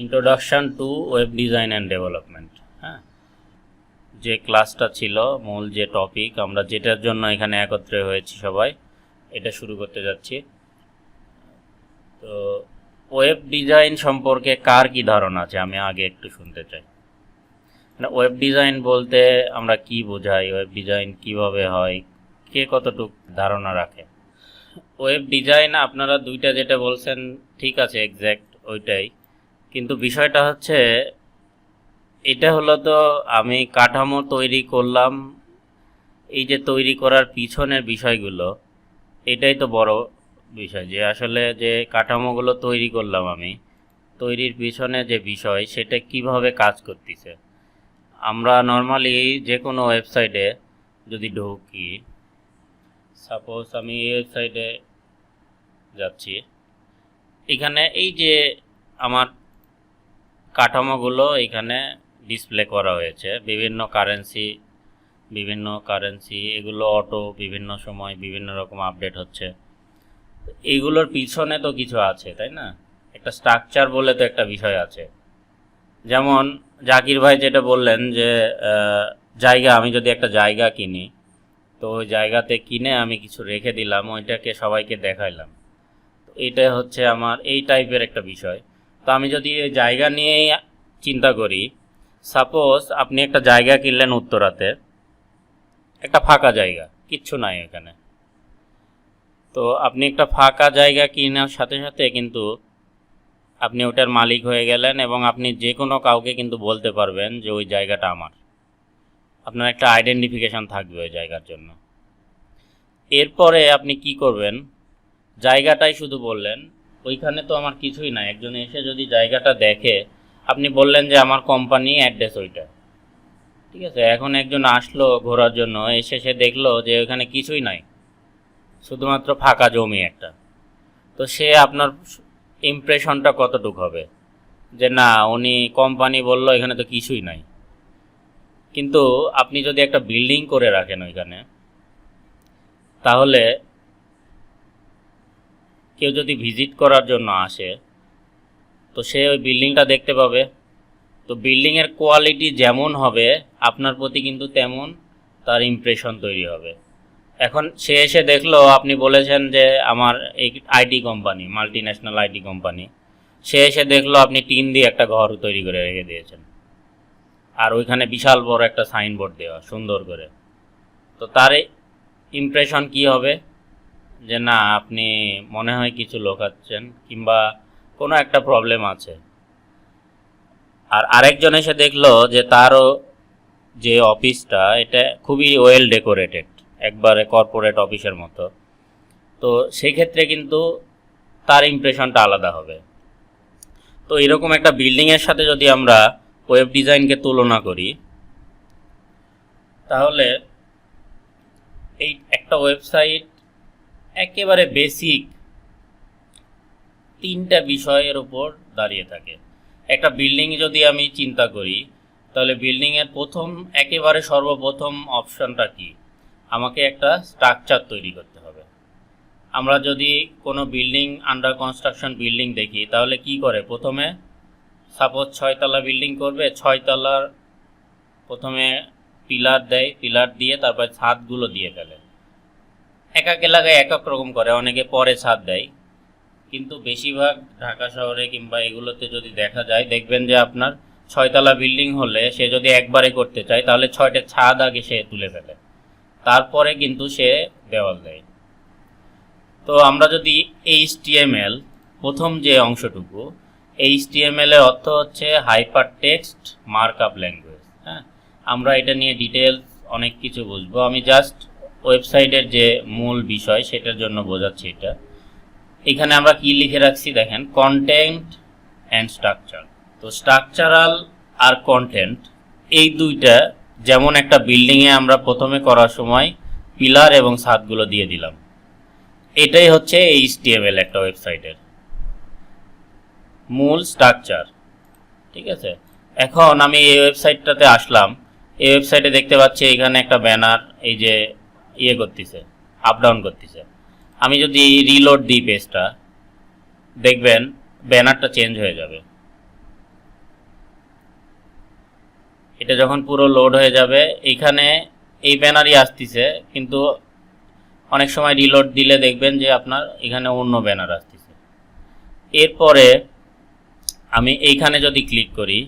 Introduction to web design and development. হ্যাঁ, যে ক্লাসটা ছিল, মূল যে টপিক, আমরা যেটার জন্য এখানে একত্রে হয়েছি সবাই, এটা শুরু করতে যাচ্ছি। তো ওয়েব ডিজাইন সম্পর্কে কার কি ধারণা আছে আমি আগে একটু শুনতে চাই। মানে ওয়েব ডিজাইন বলতে আমরা কি বোঝাই, ওয়েব ডিজাইন কিভাবে হয়, কে কতটুকু ধারণা রাখে। ওয়েব ডিজাইন আপনারা দুইটা যেটা বলছেন ঠিক আছে, এক্স্যাক্ট ওইটাই, কিন্তু বিষয়টা হচ্ছে এটা হলো তো আমি কাঠামো তৈরি করলাম, এই যে তৈরি করার পিছনের বিষয়গুলো, এটাই তো বড় বিষয়, যে আসলে যে কাঠামোগুলো তৈরি করলাম আমি, তৈরির পিছনে যে বিষয় সেটা কিভাবে কাজ করতেছে। আমরা নর্মালি যে কোনো ওয়েবসাইটে যদি ঢুকি, সাপোজ আমি এই ওয়েবসাইটে যাচ্ছি, এখানে এই যে আমার কাঠামোগুলো এখানে ডিসপ্লে করা হয়েছে, বিভিন্ন কারেন্সি এগুলো অটো বিভিন্ন সময় বিভিন্ন রকম আপডেট হচ্ছে। এইগুলোর পিছনে তো কিছু আছে, তাই না? একটা স্ট্রাকচার বলে তো একটা বিষয় আছে। যেমন জাকির ভাই যেটা বললেন যে জায়গা, আমি যদি একটা জায়গা কিনি, তো ওই জায়গাতে কিনে আমি কিছু রেখে দিলাম, ওইটাকে সবাইকে দেখাইলাম, তো এইটাই হচ্ছে আমার এই টাইপের একটা বিষয়। তো আমি যদি এই জায়গা নিয়েই চিন্তা করি, সাপোজ আপনি একটা জায়গা কিনলেন উত্তরাতে, একটা ফাঁকা জায়গা, কিচ্ছু নাই এখানে। তো আপনি একটা ফাঁকা জায়গা কেনার সাথে সাথে কিন্তু আপনি ওটার মালিক হয়ে গেলেন, এবং আপনি যে কোনো কাউকে কিন্তু বলতে পারবেন যে ওই জায়গাটা আমার। আপনার একটা আইডেন্টিফিকেশন থাকবে ওই জায়গার জন্য। এরপরে আপনি কি করবেন, জায়গাটাই শুধু বললেন, ওইখানে তো আমার কিছুই নাই। একজন এসে যদি জায়গাটা দেখে, আপনি বললেন যে আমার কোম্পানি অ্যাড্রেস ওইটা, ঠিক আছে। এখন একজন আসলো ঘোরার জন্য, এসে সে দেখলো যে ওইখানে কিছুই নাই, শুধুমাত্র ফাঁকা জমি একটা। তো সে আপনার ইমপ্রেশনটা কতটুকু হবে যে না, উনি কোম্পানি বললো এখানে তো কিছুই নাই। কিন্তু আপনি যদি একটা বিল্ডিং করে রাখেন ওইখানে, তাহলে কেউ যদি ভিজিট করার জন্য আসে, তো সে ওই বিল্ডিংটা দেখতে পাবে। তো বিল্ডিংয়ের কোয়ালিটি যেমন হবে, আপনার প্রতি কিন্তু তেমন তার ইমপ্রেশন তৈরি হবে। এখন সে এসে দেখলো আপনি বলেছেন যে আমার এই IT company, multinational IT company, সে এসে দেখলো আপনি টিন দিয়ে একটা ঘর তৈরি করে রেখে দিয়েছেন, আর ওইখানে বিশাল বড় একটা সাইনবোর্ড দেওয়া সুন্দর করে। তো তার ইমপ্রেশন কি হবে, যে না, আপনি মনে হয় কিছু লোকাচ্ছেন কিংবা কোনো একটা প্রবলেম আছে। আর আরেকজন এসে দেখলো যে তারও যে অফিসটা, এটা খুবই ওয়েল ডেকোরেটেড, একবারে কর্পোরেট অফিসের মতো। তো সেক্ষেত্রে কিন্তু তার ইমপ্রেশনটা আলাদা হবে। তো এরকম একটা বিল্ডিংয়ের সাথে যদি আমরা ওয়েব ডিজাইনকে তুলনা করি, তাহলে এই একটা ওয়েবসাইট একেবারে বেসিক তিনটা বিষয়ের উপর দাঁড়িয়ে থাকে। একটা বিল্ডিং যদি আমি চিন্তা করি, তাহলে বিল্ডিংয়ের একেবারে সর্বপ্রথম অপশনটা কি, আমাকে একটা স্ট্রাকচার তৈরি করতে হবে। আমরা যদি কোনো বিল্ডিং, আন্ডার কনস্ট্রাকশন বিল্ডিং দেখি, তাহলে কি করে, প্রথমে সাপোজ 6 তলা বিল্ডিং করবে, 6 তলার প্রথমে পিলার দেয়, পিলার দিয়ে তারপর ছাদগুলো দিয়ে ফেলে। এক এক এলাকায় এক এক রকম করে, অনেকে পরে ছাদ দেয়, কিন্তু বেশিরভাগ ঢাকা শহরে কিংবা এগুলোতে যদি দেখা যায়, দেখবেন যে আপনার 6 তলা বিল্ডিং হলে সে যদি একবারে করতে চায়, তাহলে 6টা ছাদ আগে সে তুলে ফেলে, তারপরে কিন্তু সে দেওয়াল দেয়। তো আমরা যদি HTML, প্রথম যে অংশটুকু, HTML এর অর্থ হচ্ছে হাইপার টেক্সট মার্কআপ ল্যাঙ্গুয়েজ। হ্যাঁ, আমরা এটা নিয়ে ডিটেলস অনেক কিছু বুঝবো, আমি জাস্ট ওয়েবসাইটের যে মূল বিষয় সেটার জন্য বোঝাচ্ছি এটা। এখানে আমরা কি লিখে রাখছি দেখেন, কন্টেন্ট অ্যান্ড স্ট্রাকচার। তো স্ট্রাকচারাল আর কন্টেন্ট, এই দুইটা যেমন একটা বিল্ডিংয়ে আমরা প্রথমে করার সময় পিলার এবং ছাদগুলো দিয়ে দিলাম, এটাই হচ্ছে HTML একটা ওয়েবসাইটের মূল স্ট্রাকচার, ঠিক আছে। এখন আমি এই ওয়েবসাইটটাতে আসলাম, এই ওয়েবসাইটে দেখতে পাচ্ছি এখানে একটা ব্যানার, এই যে করতেছে, আপ ডাউন করতেছে। আমি যদি রিলোড দিই পেজটা, দেখবেন ব্যানারটা চেঞ্জ হয়ে যাবে। এটা যখন পুরো লোড হয়ে যাবে, এইখানে এই ব্যানারই আসতেছে, কিন্তু অনেক সময় রিলোড দিলে দেখবেন যে আপনার এখানে অন্য ব্যানার আসতেছে। এরপরে আমি এইখানে যদি ক্লিক করি,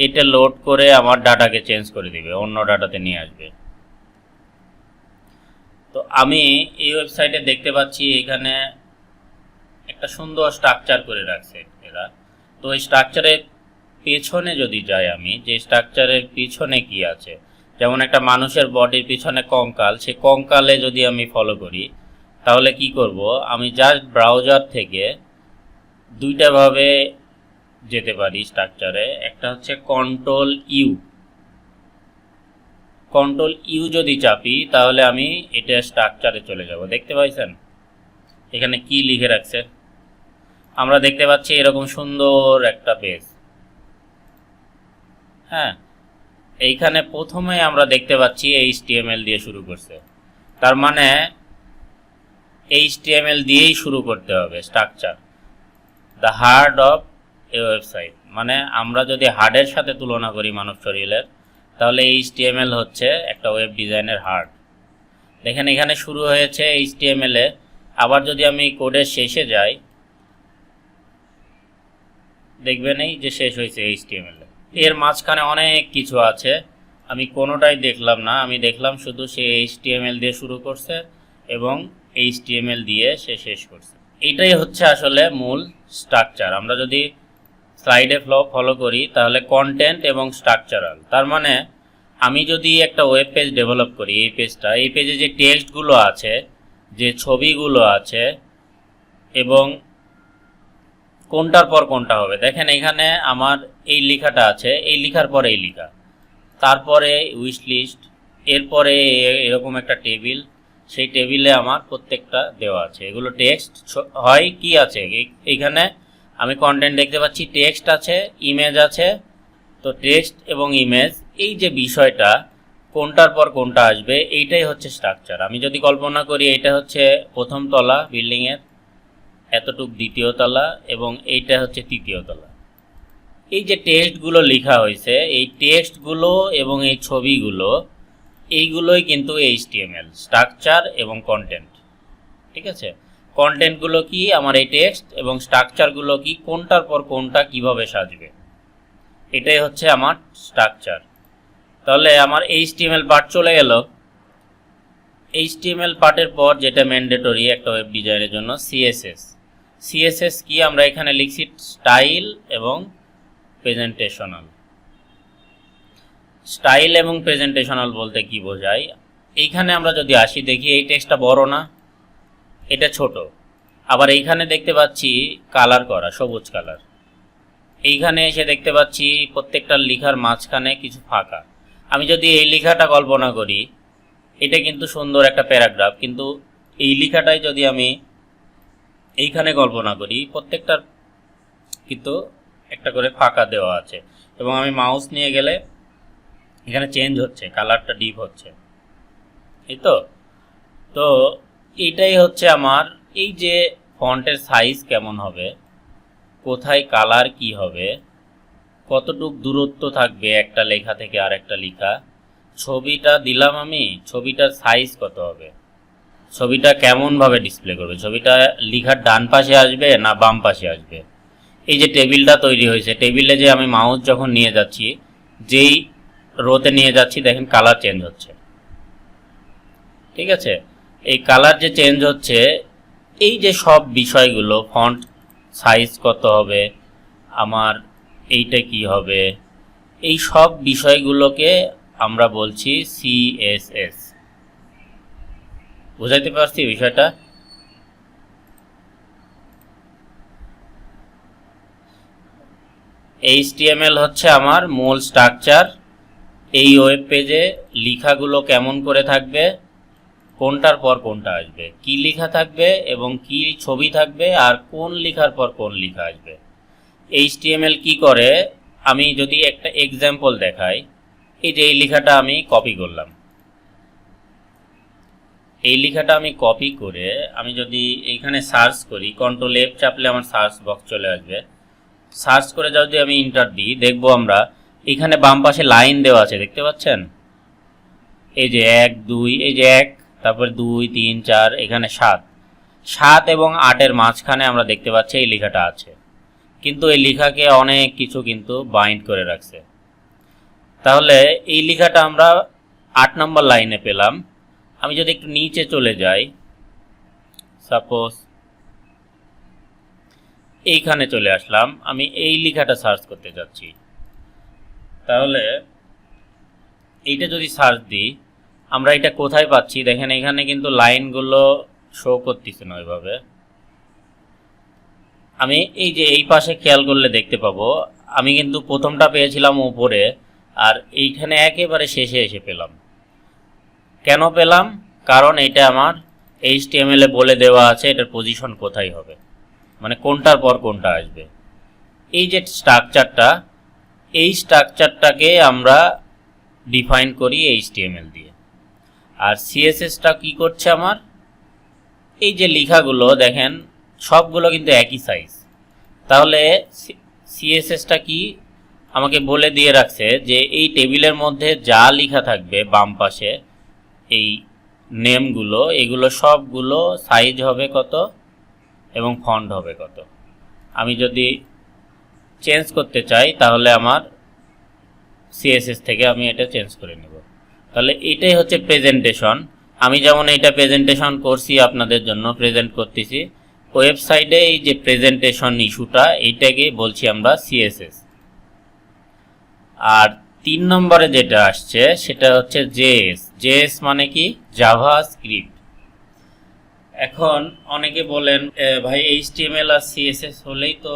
এটা লোড করে আমার ডাটাকে চেঞ্জ করে দিবে, অন্য ডাটাতে নিয়ে আসবে। তো আমি এই ওয়েবসাইটে দেখতে পাচ্ছি এখানে একটা সুন্দর স্ট্রাকচার করে রাখছে এরা। তো এই স্ট্রাকচারের পেছনে যদি যাই, আমি যে স্ট্রাকচারের পিছনে কি আছে, যেমন একটা মানুষের বডির পিছনে কঙ্কাল, সেই কঙ্কালে যদি আমি ফলো করি, তাহলে কি করব, আমি জাস্ট ব্রাউজার থেকে দুইটা ভাবে যেতে পারি স্ট্রাকচারে। একটা হচ্ছে কন্ট্রোল ইউ যদি চাপি, তাহলে আমি এটা স্ট্রাকচারে চলে যাব। দেখতে পাইছেন এখানে কি লিখে রাখছে, আমরা দেখতে পাচ্ছি এরকম সুন্দর একটা পেজ। হ্যাঁ, এইখানে প্রথমে আমরা দেখতে পাচ্ছি HTML দিয়ে শুরু করছে, তার মানে HTML দিয়েই শুরু করতে হবে structure. The heart of A website, মানে আমরা যদি হার্টের সাথে তুলনা করি মানব শরীরের, তাহলে HTML হচ্ছে একটা ওয়েব ডিজাইনের হার্ট। দেখেন এখানে শুরু হয়েছে HTML এ, আবার যদি আমি কোডের শেষে যাই, দেখবেন এই যে শেষ হয়েছে HTML এ। এর মাঝখানে অনেক কিছু আছে, আমি কোনোটাই দেখলাম না, আমি দেখলাম শুধু সে HTML দিয়ে শুরু করছে এবং HTML দিয়ে সে শেষ করছে। এটাই হচ্ছে আসলে মূল স্ট্রাকচার। আমরা যদি স্লাইডে ফলো করি, তাহলে কন্টেন্ট এবং স্ট্রাকচারাল, তার মানে আমি যদি একটা ওয়েব পেজ ডেভেলপ করি, এই পেজে যে টেক্সটগুলো আছে, যে ছবিগুলো আছে, এবং কোনটার পর কোনটা হবে, দেখেন এখানে আমার এই লেখাটা আছে, এই লেখার পরে এই লেখা, তারপরে উইশ লিস্ট, এরপরে এরকম একটা টেবিল, সেই টেবিলে আমার প্রত্যেকটা দেওয়া আছে। এগুলো টেক্সট হয়, কি আছে এইখানে আমি কন্টেন্ট দেখতে পাচ্ছি, টেক্সট আছে, ইমেজ আছে। তো টেক্সট এবং ইমেজ, এই যে বিষয়টা কোনটার পর কোনটা আসবে, এইটাই হচ্ছে স্ট্রাকচার। আমি যদি কল্পনা করি, এটা হচ্ছে প্রথম তলা বিল্ডিংয়ের, এতটুক দ্বিতীয় তলা, এবং এইটা হচ্ছে তৃতীয় তলা। এই যে টেক্সটগুলো লেখা হয়েছে, এই টেক্সটগুলো এবং এই ছবিগুলো, এইগুলোই কিন্তু HTML স্ট্রাকচার এবং কন্টেন্ট। ঠিক আছে, কন্টেন্টগুলো কি আমার এই টেক্সট, এবং স্ট্রাকচারগুলো কি কোনটার পর কোনটা কিভাবে সাজবে, এটাই হচ্ছে আমার স্ট্রাকচার। তাহলে আমার HTML পার্ট চলে গেল। HTML পার্টের পর যেটা ম্যান্ডেটরি একটা ওয়েব ডিজাইনের জন্য, CSS কি, আমরা এখানে লিখছি স্টাইল এবং প্রেজেন্টেশনাল। স্টাইল এবং প্রেজেন্টেশনাল বলতে কি বোঝায়, এইখানে আমরা যদি আসি, দেখি এই টেক্সটটা বড় না, এটা ছোট। আবার এইখানে দেখতে পাচ্ছি কালার করা, সবুজ কালার। এইখানে এসে দেখতে পাচ্ছি প্রত্যেকটা লেখার মাঝখানে কিছু ফাঁকা। আমি যদি এই লেখাটা কল্পনা করি, এটা কিন্তু সুন্দর একটা প্যারাগ্রাফ, কিন্তু এই লেখাটাই যদি আমি এইখানে কল্পনা করি, প্রত্যেকটার কিন্তু একটা করে ফাঁকা দেওয়া আছে, এবং আমি মাউস নিয়ে গেলে এখানে চেঞ্জ হচ্ছে, কালারটা ডিপ হচ্ছে। এই তো এইটাই হচ্ছে আমার, এই যে ফন্টের সাইজ কেমন হবে, কোথায় কালার কি হবে, কতটুক দূরত্ব থাকবে একটা লেখা থেকে আর একটা লেখা, ছবিটা দিলাম আমি, ছবিটার সাইজ কত হবে, ছবিটা কেমনভাবে ডিসপ্লে করবে, ছবিটা লেখার ডান পাশে আসবে না বাম পাশে আসবে। এই যে টেবিলটা তৈরি হয়েছে, টেবিলে যে আমি মাউস যখন নিয়ে যাচ্ছি, যেই রোতে নিয়ে যাচ্ছি, দেখেন কালার চেঞ্জ হচ্ছে। ঠিক আছে, এই কালার যে চেঞ্জ হচ্ছে, এই যে সব বিষয়গুলো, ফন্ট সাইজ কত হবে, আমার এইটা কি হবে, এই সব বিষয়গুলোকে আমরা বলছি CSS। বুঝাইতে পারছি বিষয়টা? HTML হচ্ছে আমার মূল স্ট্রাকচার। এই ওয়েব পেজে লেখাগুলো কেমন করে থাকবে, কোনটার পর কোনটা আসবে, কি লেখা থাকবে এবং কি ছবি থাকবে, আর কোন লেখার পর কোন লেখা আসবে। HTML কি করে, আমি যদি একটা এক্সাম্পল দেখাই, এই যে এই লেখাটা আমি কপি করলাম, এই লেখাটা আমি কপি করে আমি যদি এইখানে সার্চ করি, কন্ট্রোল F চাপলে আমার সার্চ বক্স চলে আসবে। সার্চ করে যদি আমি ইন্টার দিই, দেখবো আমরা এখানে বাম পাশে লাইন দেওয়া আছে, দেখতে পাচ্ছেন? এই যে 1 2, এই যে 1, তারপর 2 3 4, এখানে 7 7 এবং 8-এর মাঝখানে আমরা দেখতে পাচ্ছি এই লেখাটা আছে, কিন্তু এই লেখাকে অনেক কিছু কিন্তু বাইন্ড করে রাখছে। তাহলে এই লেখাটা আমরা 8 নম্বর লাইনে পেলাম। আমি যদি একটু নিচে চলে যাই, সাপোজ এইখানে চলে আসলাম, আমি এই লেখাটা সার্চ করতে যাচ্ছি। তাহলে এইটা যদি সার্চ দিই, আমরা এটা কোথায় পাচ্ছি দেখেন, এখানে কিন্তু লাইনগুলো শো করতেছে না ওইভাবে। আমি এই যে এই পাশে খেয়াল করলে দেখতে পাবো, আমি কিন্তু প্রথমটা পেয়েছিলাম উপরে, আর এইখানে একেবারে শেষে এসে পেলাম। কেন পেলাম? কারণ এটা আমার HTML এ বলে দেওয়া আছে এটার পজিশন কোথায় হবে, মানে কোনটার পর কোনটা আসবে। এই যে স্ট্রাকচারটা, এই স্ট্রাকচারটাকে আমরা ডিফাইন করি HTML দিয়ে। আর CSSটা কি করছে আমার, এই যে লেখাগুলো দেখেন সবগুলো কিন্তু একই সাইজ। তাহলে CSSটা কি আমাকে বলে দিয়ে রাখছে যে এই টেবিলের মধ্যে যা লেখা থাকবে বাম পাশে, এই নেমগুলো, এগুলো সবগুলো সাইজ হবে কত এবং ফন্ট হবে কত। আমি যদি চেঞ্জ করতে চাই তাহলে আমার CSS থেকে আমি এটা চেঞ্জ করে নেব। তাহলে এটাই হচ্ছে প্রেজেন্টেশন। আমি যেমন এইটা প্রেজেন্টেশন করছি আপনাদের জন্য, প্রেজেন্ট করতেছি ওয়েবসাইটে, এই যে প্রেজেন্টেশন ইস্যুটা, এইটাকে বলছি আমরা CSS। আর 3 নম্বরে যেটা আসছে সেটা হচ্ছে JS মানে কি, জাভাস্ক্রিপ্ট। এখন অনেকে বলেন ভাই HTML আর CSS হলেই তো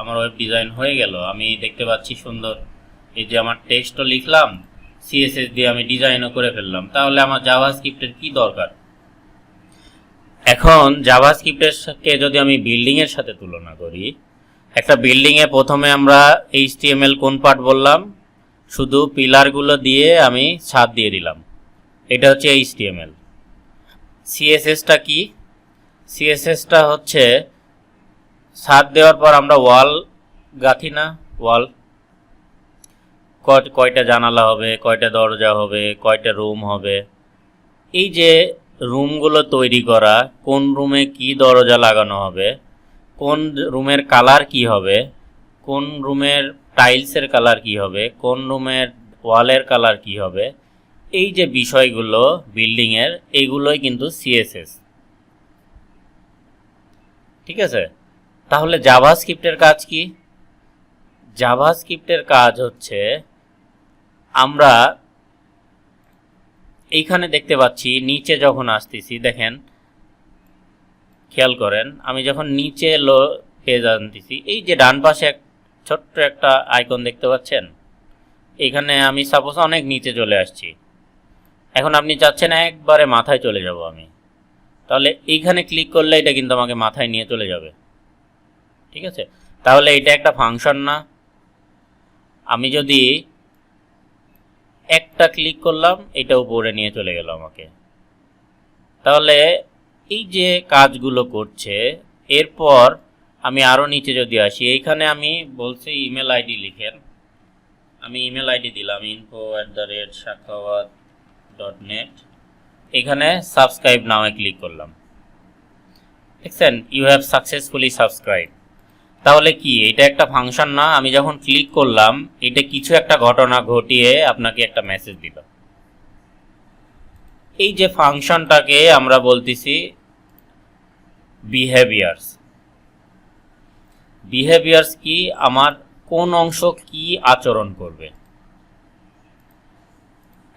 আমার ওয়েব ডিজাইন হয়ে গেল, আমি দেখতে পাচ্ছি সুন্দর, এই যে আমার টেক্সটও লিখলাম, CSS দিয়ে আমি ডিজাইনও করে ফেললাম, তাহলে আমার জাভাস্ক্রিপ্টের কি দরকার? এখন জাভাস্ক্রিপ্টের সাথে যদি আমি বিল্ডিং এর সাথে তুলনা করি, একটা বিল্ডিং এ প্রথমে আমরা HTML কোন পার্ট বললাম, শুধু পিলারগুলো দিয়ে আমি ছাদ দিয়ে দিলাম, এটা হচ্ছে HTML। CSSটা কি? CSSটা হচ্ছে ছাদ দেওয়ার পর আমরা ওয়াল গাঁথি না, ওয়াল, কয়টা জানালা হবে, কয়টা দরজা হবে, কয়টা রুম হবে, এই যে রুমগুলো তৈরি করা, কোন রুমে কি দরজা লাগানো হবে, কোন রুমের কালার কি হবে, কোন রুমের টাইলসের কালার কি হবে, কোন রুমের ওয়ালের কালার কি হবে, এই যে বিষয়গুলো বিল্ডিংয়ের, এইগুলোই কিন্তু CSS। ঠিক আছে? তাহলে জাভাস্ক্রিপ্টের কাজ কি? জাভাস্ক্রিপ্টের কাজ হচ্ছে, আমরা এইখানে দেখতে পাচ্ছি নিচে যখন আসতেছি, দেখেন খেয়াল করেন, আমি যখন নিচে পেজ আনতেছি, এই যে ডান পাশে এক ছোট্ট একটা আইকন দেখতে পাচ্ছেন, এখানে আমি সাপোজ অনেক নিচে চলে আসছি। এখন আপনি চাচ্ছেন একবারে মাথায় চলে যাব আমি, তাহলে এইখানে ক্লিক করলে এটা কিন্তু আমাকে মাথায় নিয়ে চলে যাবে। ঠিক আছে? তাহলে এটা একটা ফাংশন না? আমি যদি একটা ক্লিক করলাম, এটা উপরে নিয়ে চলে গেল আমাকে। তাহলে এই যে কাজগুলো করছে, এরপর আমি আরও নিচে যদি আসি, এইখানে আমি বলছি ইমেল আইডি লিখেন, আমি ইমেল আইডি দিলাম info@shakhawat.net, এখানে সাবস্ক্রাইব নামে ক্লিক করলাম, দেখছেন ইউ হ্যাভ সাকসেসফুলি সাবস্ক্রাইব। তাহলে কি এটা একটা ফাংশন না? আমি যখন ক্লিক করলাম, এটা কিছু একটা ঘটনা ঘটিয়ে আপনাকে একটা মেসেজ দিল। এই যে ফাংশনটাকে আমরা বলতেছি বিহেভিয়ার্স। বিহেভিয়ার্স কি? আমার কোন অংশ কি আচরণ করবে।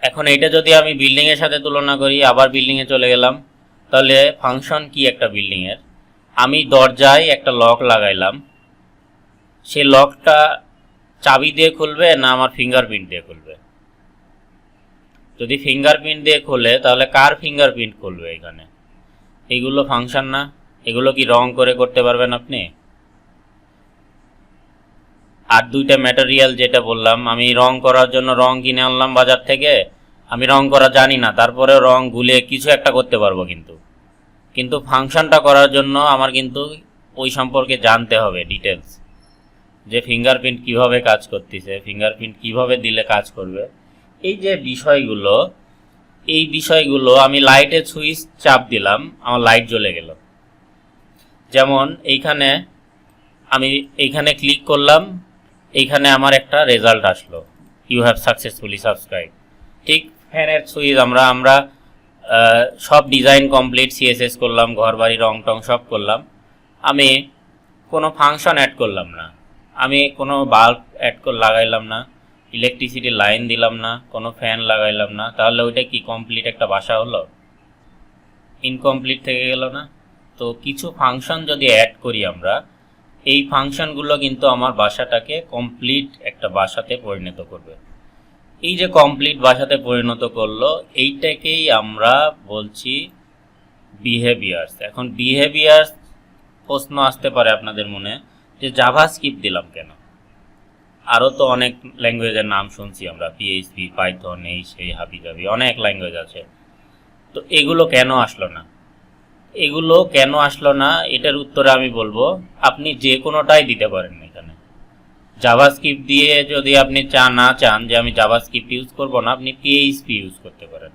এখন এটা যদি আমি বিল্ডিং এর সাথে তুলনা করি, আবার বিল্ডিং এ চলে গেলাম, তাহলে ফাংশন কি একটা বিল্ডিং এর, আমি দরজায় একটা লক লাগাইলাম, সেই লকটা চাবি দিয়ে খুলবে না আমার ফিঙ্গারপ্রিন্ট দিয়ে খুলবে? যদি ফিঙ্গারপ্রিন্ট দিয়ে খোলে তাহলে কার ফিঙ্গারপ্রিন্ট খুলবে এখানে? এগুলো ফাংশন না? এগুলো কি রং করে করতে পারবেন আপনি? আর দুইটা ম্যাটেরিয়াল যেটা বললাম, আমি রং করার জন্য রং কিনে আনলাম বাজার থেকে, আমি রং করা জানি না, তারপরে রং গুলিয়ে কিছু একটা করতে পারবো, কিন্তু ফাংশনটা করার জন্য আমার কিন্তু ওই সম্পর্কে জানতে হবে ডিটেলস, যে ফিঙ্গারপ্রিন্ট কিভাবে কাজ করতেছে, ফিঙ্গারপ্রিন্ট কিভাবে দিলে কাজ করবে, এই যে বিষয়গুলো, এই বিষয়গুলো আমি লাইটের সুইচ চাপ দিলাম, আমার লাইট জ্বলে গেল। যেমন এইখানে আমি এইখানে ক্লিক করলাম, এইখানে আমার একটা রেজাল্ট আসলো, ইউ হ্যাভ সাকসেসফুলি সাবস্ক্রাইব। ঠিক ফ্যানের সুইচ আমরা সব ডিজাইন কমপ্লিট, সিএসএস করলাম, ঘর বাড়ি রং টং সব করলাম, আমি কোনো ফাংশন অ্যাড করলাম না, আমি কোনো বাল্ব লাগাইলাম না, ইলেকট্রিসিটি লাইন দিলাম না, কোনো ফ্যান লাগাইলাম না, তাহলে ওইটা কি কমপ্লিট একটা বাসা হলো? ইনকমপ্লিট থেকে গেল না? তো কিছু ফাংশন যদি অ্যাড করি আমরা, এই ফাংশনগুলো কিন্তু আমার বাসাটাকে কমপ্লিট একটা বাসাতে পরিণত করবে। এই যে কমপ্লিট বাসাতে পরিণত করলো, এইটাকেই আমরা বলছি বিহেভিয়ার্স। এখন বিহেভিয়ার্স প্রশ্ন আসতে পারে আপনাদের মনে যে জাভাস্ক্রিপ্ট দিলাম কেন? আরও তো অনেক ল্যাঙ্গুয়েজের নাম শুনছি আমরা, পিএইচপি, পাইথন, এই সেই হাবিজাবি অনেক ল্যাঙ্গুয়েজ আছে। তো এগুলো কেন আসলো না? এগুলো কেন আসলো না এটার উত্তরে আমি বলবো, আপনি যে কোনোটাই দিতে পারেন এখানে। জাভাস্ক্রিপ্ট দিয়ে যদি আপনি না চান যে আমি জাভাস্ক্রিপ্ট ইউজ করব না, আপনি পিএইচপি ইউজ করতে পারেন।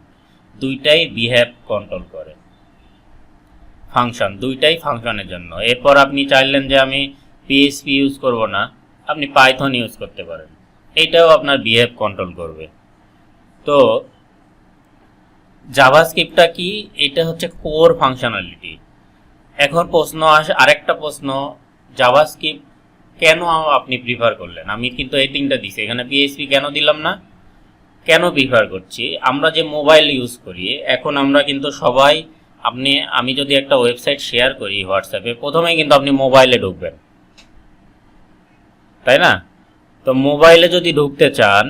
দুইটাই বিহেভ কন্ট্রোল করে, ফাংশন, দুইটাই ফাংশনের জন্য। এরপর আপনি চাইলেন যে আমি পিএইচপি ইউজ করব না, আপনি পাইথন ইউজ করতে পারেন, এইটাও আপনার বিহেভ কন্ট্রোল করবে। তো জাভাস্ক্রিপ্টটা কি? এটা হচ্ছে কোর ফাংশনালিটি। এখন প্রশ্ন আসে, আরেকটা প্রশ্ন, জাভাস্ক্রিপ্ট কেন আপনি প্রিফার করলেন? আমি কিন্তু এই তিনটা দিছি, এখানে পিএইচপি কেন দিলাম না? কেন প্রিফার করছি? আমরা যে মোবাইল ইউজ করি এখন, আমরা কিন্তু সবাই, আমি যদি একটা ওয়েবসাইট শেয়ার করি হোয়াটসঅ্যাপে, প্রথমেই কিন্তু আপনি মোবাইলে ঢুকবেন, তাই না? তো মোবাইলে যদি ঢুকতে চান,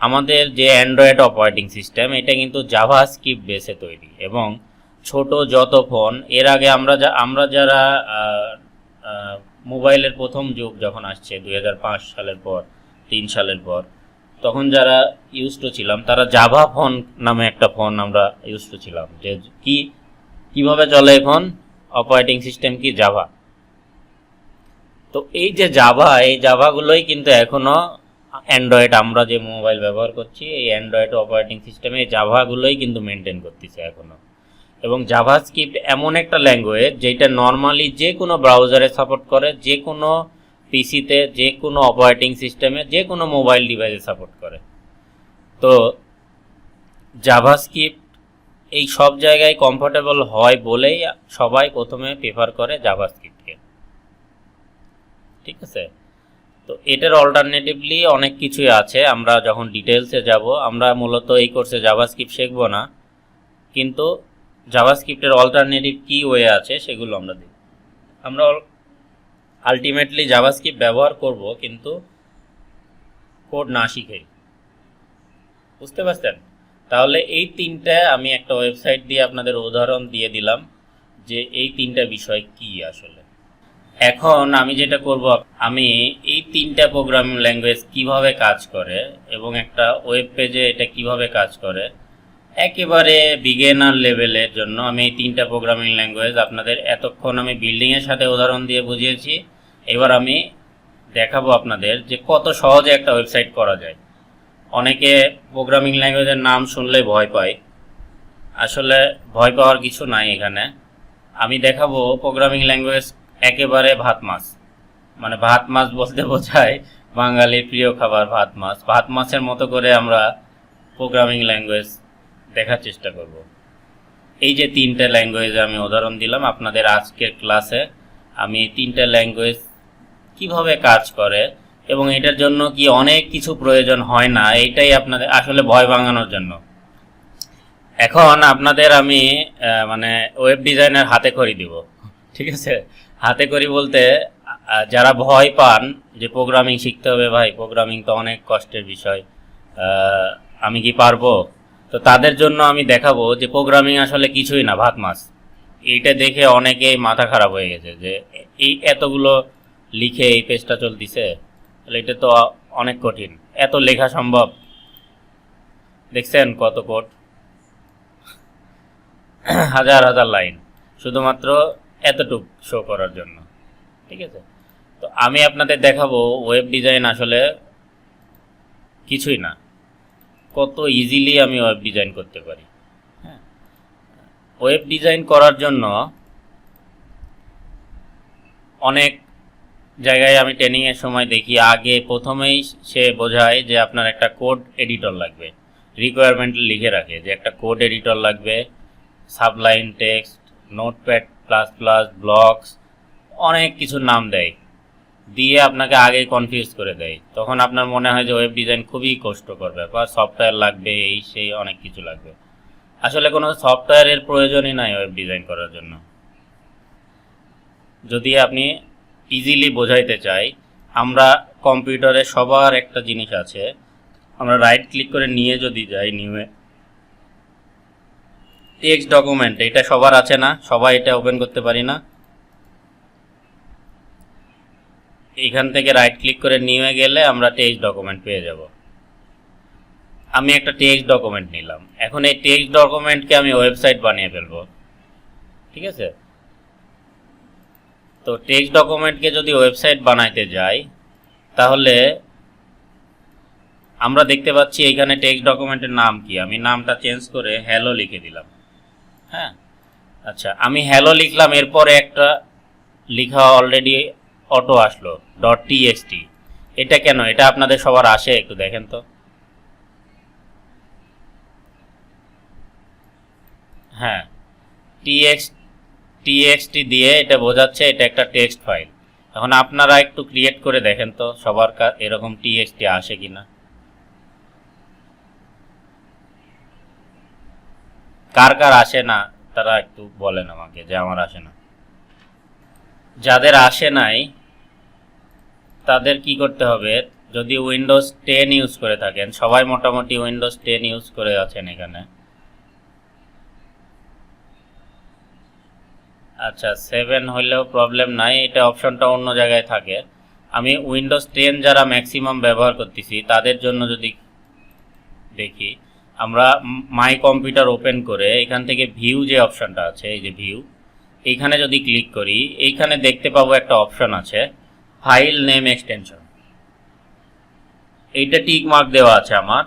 আমাদের যে অ্যান্ড্রয়েড অপারেটিং সিস্টেম, এটা কিন্তু জাভাস্ক্রিপ্ট বেসে তৈরি। এবং ছোট যত ফোন, এর আগে আমরা যারা মোবাইলের প্রথম যুগ যখন আসছে 2005 সালের পর, 3 সালের পর, তখন যারা ইউজড ছিলাম, তারা জাভা ফোন নামে একটা ফোন আমরা ইউজড ছিলাম। যে কিভাবে চলে ফোন, অপারেটিং সিস্টেম কি? জাভা। তো এই যে জাভা, এই জাভাগুলোই কিন্তু এখনো অ্যান্ড্রয়েড, আমরা যে মোবাইল ব্যবহার করছি, এই অ্যান্ড্রয়েড অপারেটিং সিস্টেমে এই জাভাগুলোই কিন্তু মেনটেন করতেছে এখনো। এবং জাভাস্ক্রিপ্ট এমন একটা ল্যাঙ্গুয়েজ যেটা নর্মালি যে কোনো ব্রাউজারে সাপোর্ট করে, যে কোনো পিসিতে, যে কোনো অপারেটিং সিস্টেমে, যে কোনো মোবাইল ডিভাইসে সাপোর্ট করে। তো জাভাস্ক্রিপ্ট এই সব জায়গায় কমফোর্টেবল হয় বলেই সবাই প্রথমে প্রেফার করে জাভাস্ক্রিপ্টকে, ঠিক আছে? তো এটার অল্টারনেটিভলি অনেক কিছুই আছে, আমরা যখন ডিটেলসে যাব, আমরা মূলত এই কোর্সে জাভাস্ক্রিপ্ট শিখবো না, কিন্তু জাভাস্ক্রিপ্টের অল্টারনেটিভ কি ওয়ে আছে সেগুলো আমরা দেখব। আমরা আলটিমেটলি জাভাস্ক্রিপ্ট ব্যবহার করব, কিন্তু কোড না শিখেই, বুঝতে পারছেন? তাহলে এই তিনটা আমি একটা ওয়েবসাইট দিয়ে আপনাদের উদাহরণ দিয়ে দিলাম যে এই তিনটা বিষয় কি আসলে। এখন আমি যেটা করব, আমি এই তিনটা প্রোগ্রামিং ল্যাঙ্গুয়েজ কিভাবে কাজ করে এবং একটা ওয়েব পেজে এটা কিভাবে কাজ করে, একেবারে বিগিনার লেভেলের জন্য আমি এই তিনটা প্রোগ্রামিং ল্যাঙ্গুয়েজ আপনাদের, এতক্ষণ আমি বিল্ডিংয়ের সাথে উদাহরণ দিয়ে বুঝিয়েছি, এবার আমি দেখাবো আপনাদের যে কত সহজে একটা ওয়েবসাইট করা যায়। অনেকে প্রোগ্রামিং ল্যাঙ্গুয়েজের নাম শুনলে ভয় পায়, আসলে ভয় পাওয়ার কিছু নাই এখানে। আমি দেখাবো প্রোগ্রামিং ল্যাঙ্গুয়েজ একেবারে ভাত মাছ, মানে ভাত মাছ বলতে বোঝায় বাঙালির প্রিয় খাবার ভাত মাছ। ভাত মাছের মতো করে আমরা প্রোগ্রামিং ল্যাঙ্গুয়েজ দেখার চেষ্টা করব। এই যে তিনটে ল্যাঙ্গুয়েজ আমি উদাহরণ দিলাম আপনাদের আজকের ক্লাসে, আমি তিনটে ল্যাঙ্গুয়েজ কিভাবে কাজ করে এবং এটার জন্য কি অনেক কিছু প্রয়োজন হয় না, এইটাই আপনাদের আসলে ভয় ভাঙানোর জন্য। এখন আপনাদের আমি মানে ওয়েব ডিজাইনের হাতে খড়ি দিব, ঠিক আছে? হাতে খড়ি বলতে, যারা ভয় পান যে প্রোগ্রামিং শিখতে হবে, ভাই প্রোগ্রামিং তো অনেক কষ্টের বিষয়, আমি কি পারবো, তো তাদের জন্য আমি দেখাবো যে প্রোগ্রামিং আসলে কিছুই না, ভাত মাছ। এইটা দেখে অনেকেই মাথা খারাপ হয়ে গেছে যে এই এতগুলো লিখে এই পেজটা চলতিছে, তাহলে এটা তো অনেক কঠিন, এত লেখা সম্ভব? দেখছেন কত কোড, হাজার হাজার লাইন শুধুমাত্র এতটুক শো করার জন্য, ঠিক আছে? তো আমি আপনাদের দেখাবো ওয়েব ডিজাইন আসলে কিছুই না, কত ইজিলি আমি ওয়েব ডিজাইন করতে পারি। হ্যাঁ, ওয়েব ডিজাইন করার জন্য অনেক জায়গায় আমি ট্রেনিংয়ের সময় দেখি আগে প্রথমেই সে বোঝায় যে আপনার একটা কোড এডিটর লাগবে, রিকোয়ারমেন্ট লিখে রাখে যে একটা কোড এডিটর লাগবে, Sublime Text, Notepad plus plus, blocks, অনেক কিছুর নাম দেয়, দিয়ে আপনাকে আগেই কনফিউজ করে দেয়। তখন আপনার মনে হয় যে ওয়েব ডিজাইন খুবই কষ্টকর ব্যাপার, সফটওয়্যার লাগবে, এই সেই অনেক কিছু লাগবে। আসলে কোনো সফটওয়্যারের প্রয়োজনই নাই ওয়েব ডিজাইন করার জন্য। যদি আপনি ইজিলি বোঝাইতে চাই, আমরা কম্পিউটারে সবার একটা জিনিস আছে, আমরা রাইট ক্লিক করে নিয়ে যদি যাই নিউয়ে, টেক্সট ডকুমেন্ট, এটা সবার আছে না? সবাই এটা ওপেন করতে পারি না? এইখান থেকে রাইট ক্লিক করে নিয়ে গেলে আমরা টেক্সট ডকুমেন্ট পেয়ে যাব। আমি একটা টেক্সট ডকুমেন্ট নিলাম, এখন এই টেক্সট ডকুমেন্টকে আমি ওয়েবসাইট বানিয়ে ফেলবো। ঠিক আছে, তো টেক্সট ডকুমেন্টকে যদি ওয়েবসাইট বানাইতে যাই তাহলে আমরা দেখতে পাচ্ছি এইখানে টেক্সট ডকুমেন্টের নাম কি, আমি নামটা চেঞ্জ করে হ্যালো লিখে দিলাম। হ্যাঁ, আচ্ছা, আমি হ্যালো লিখলাম, এরপরে একটা লেখা অলরেডি অটো আসলো .txt। এটা কেন? এটা আপনাদের সবার আসে? একটু দেখেন তো। হ্যাঁ, txt দিয়ে এটা বোঝাচ্ছে এটা একটা টেক্সট ফাইল। এখন আপনারা একটু ক্রিয়েট করে দেখেন তো সবার এরকম txt আসে কিনা। কার কার আসে না তারা একটু বলেন আমাকে যে আমার আসে না। যাদের আসে নাই তাদের কি করতে হবে, যদি উইন্ডোজ 10 ইউজ করে থাকেন, সবাই মোটামুটি উইন্ডোজ 10 ইউজ করে আছেন এখানে। আচ্ছা, 7 হলেও প্রবলেম নাই, এটা অপশনটা অন্য জায়গায় থাকে। আমি উইন্ডোজ 10 যারা ম্যাক্সিমাম ব্যবহার করতেছি তাদের জন্য যদি দেখি, আমরা মাই কম্পিউটার ওপেন করে এখান থেকে ভিউ যে অপশনটা আছে, এই যে ভিউ, এইখানে যদি ক্লিক করি এইখানে দেখতে পাবো একটা অপশন আছে ফাইল নেম এক্সটেনশন। এইটা টিক মার্ক দেওয়া আছে আমার।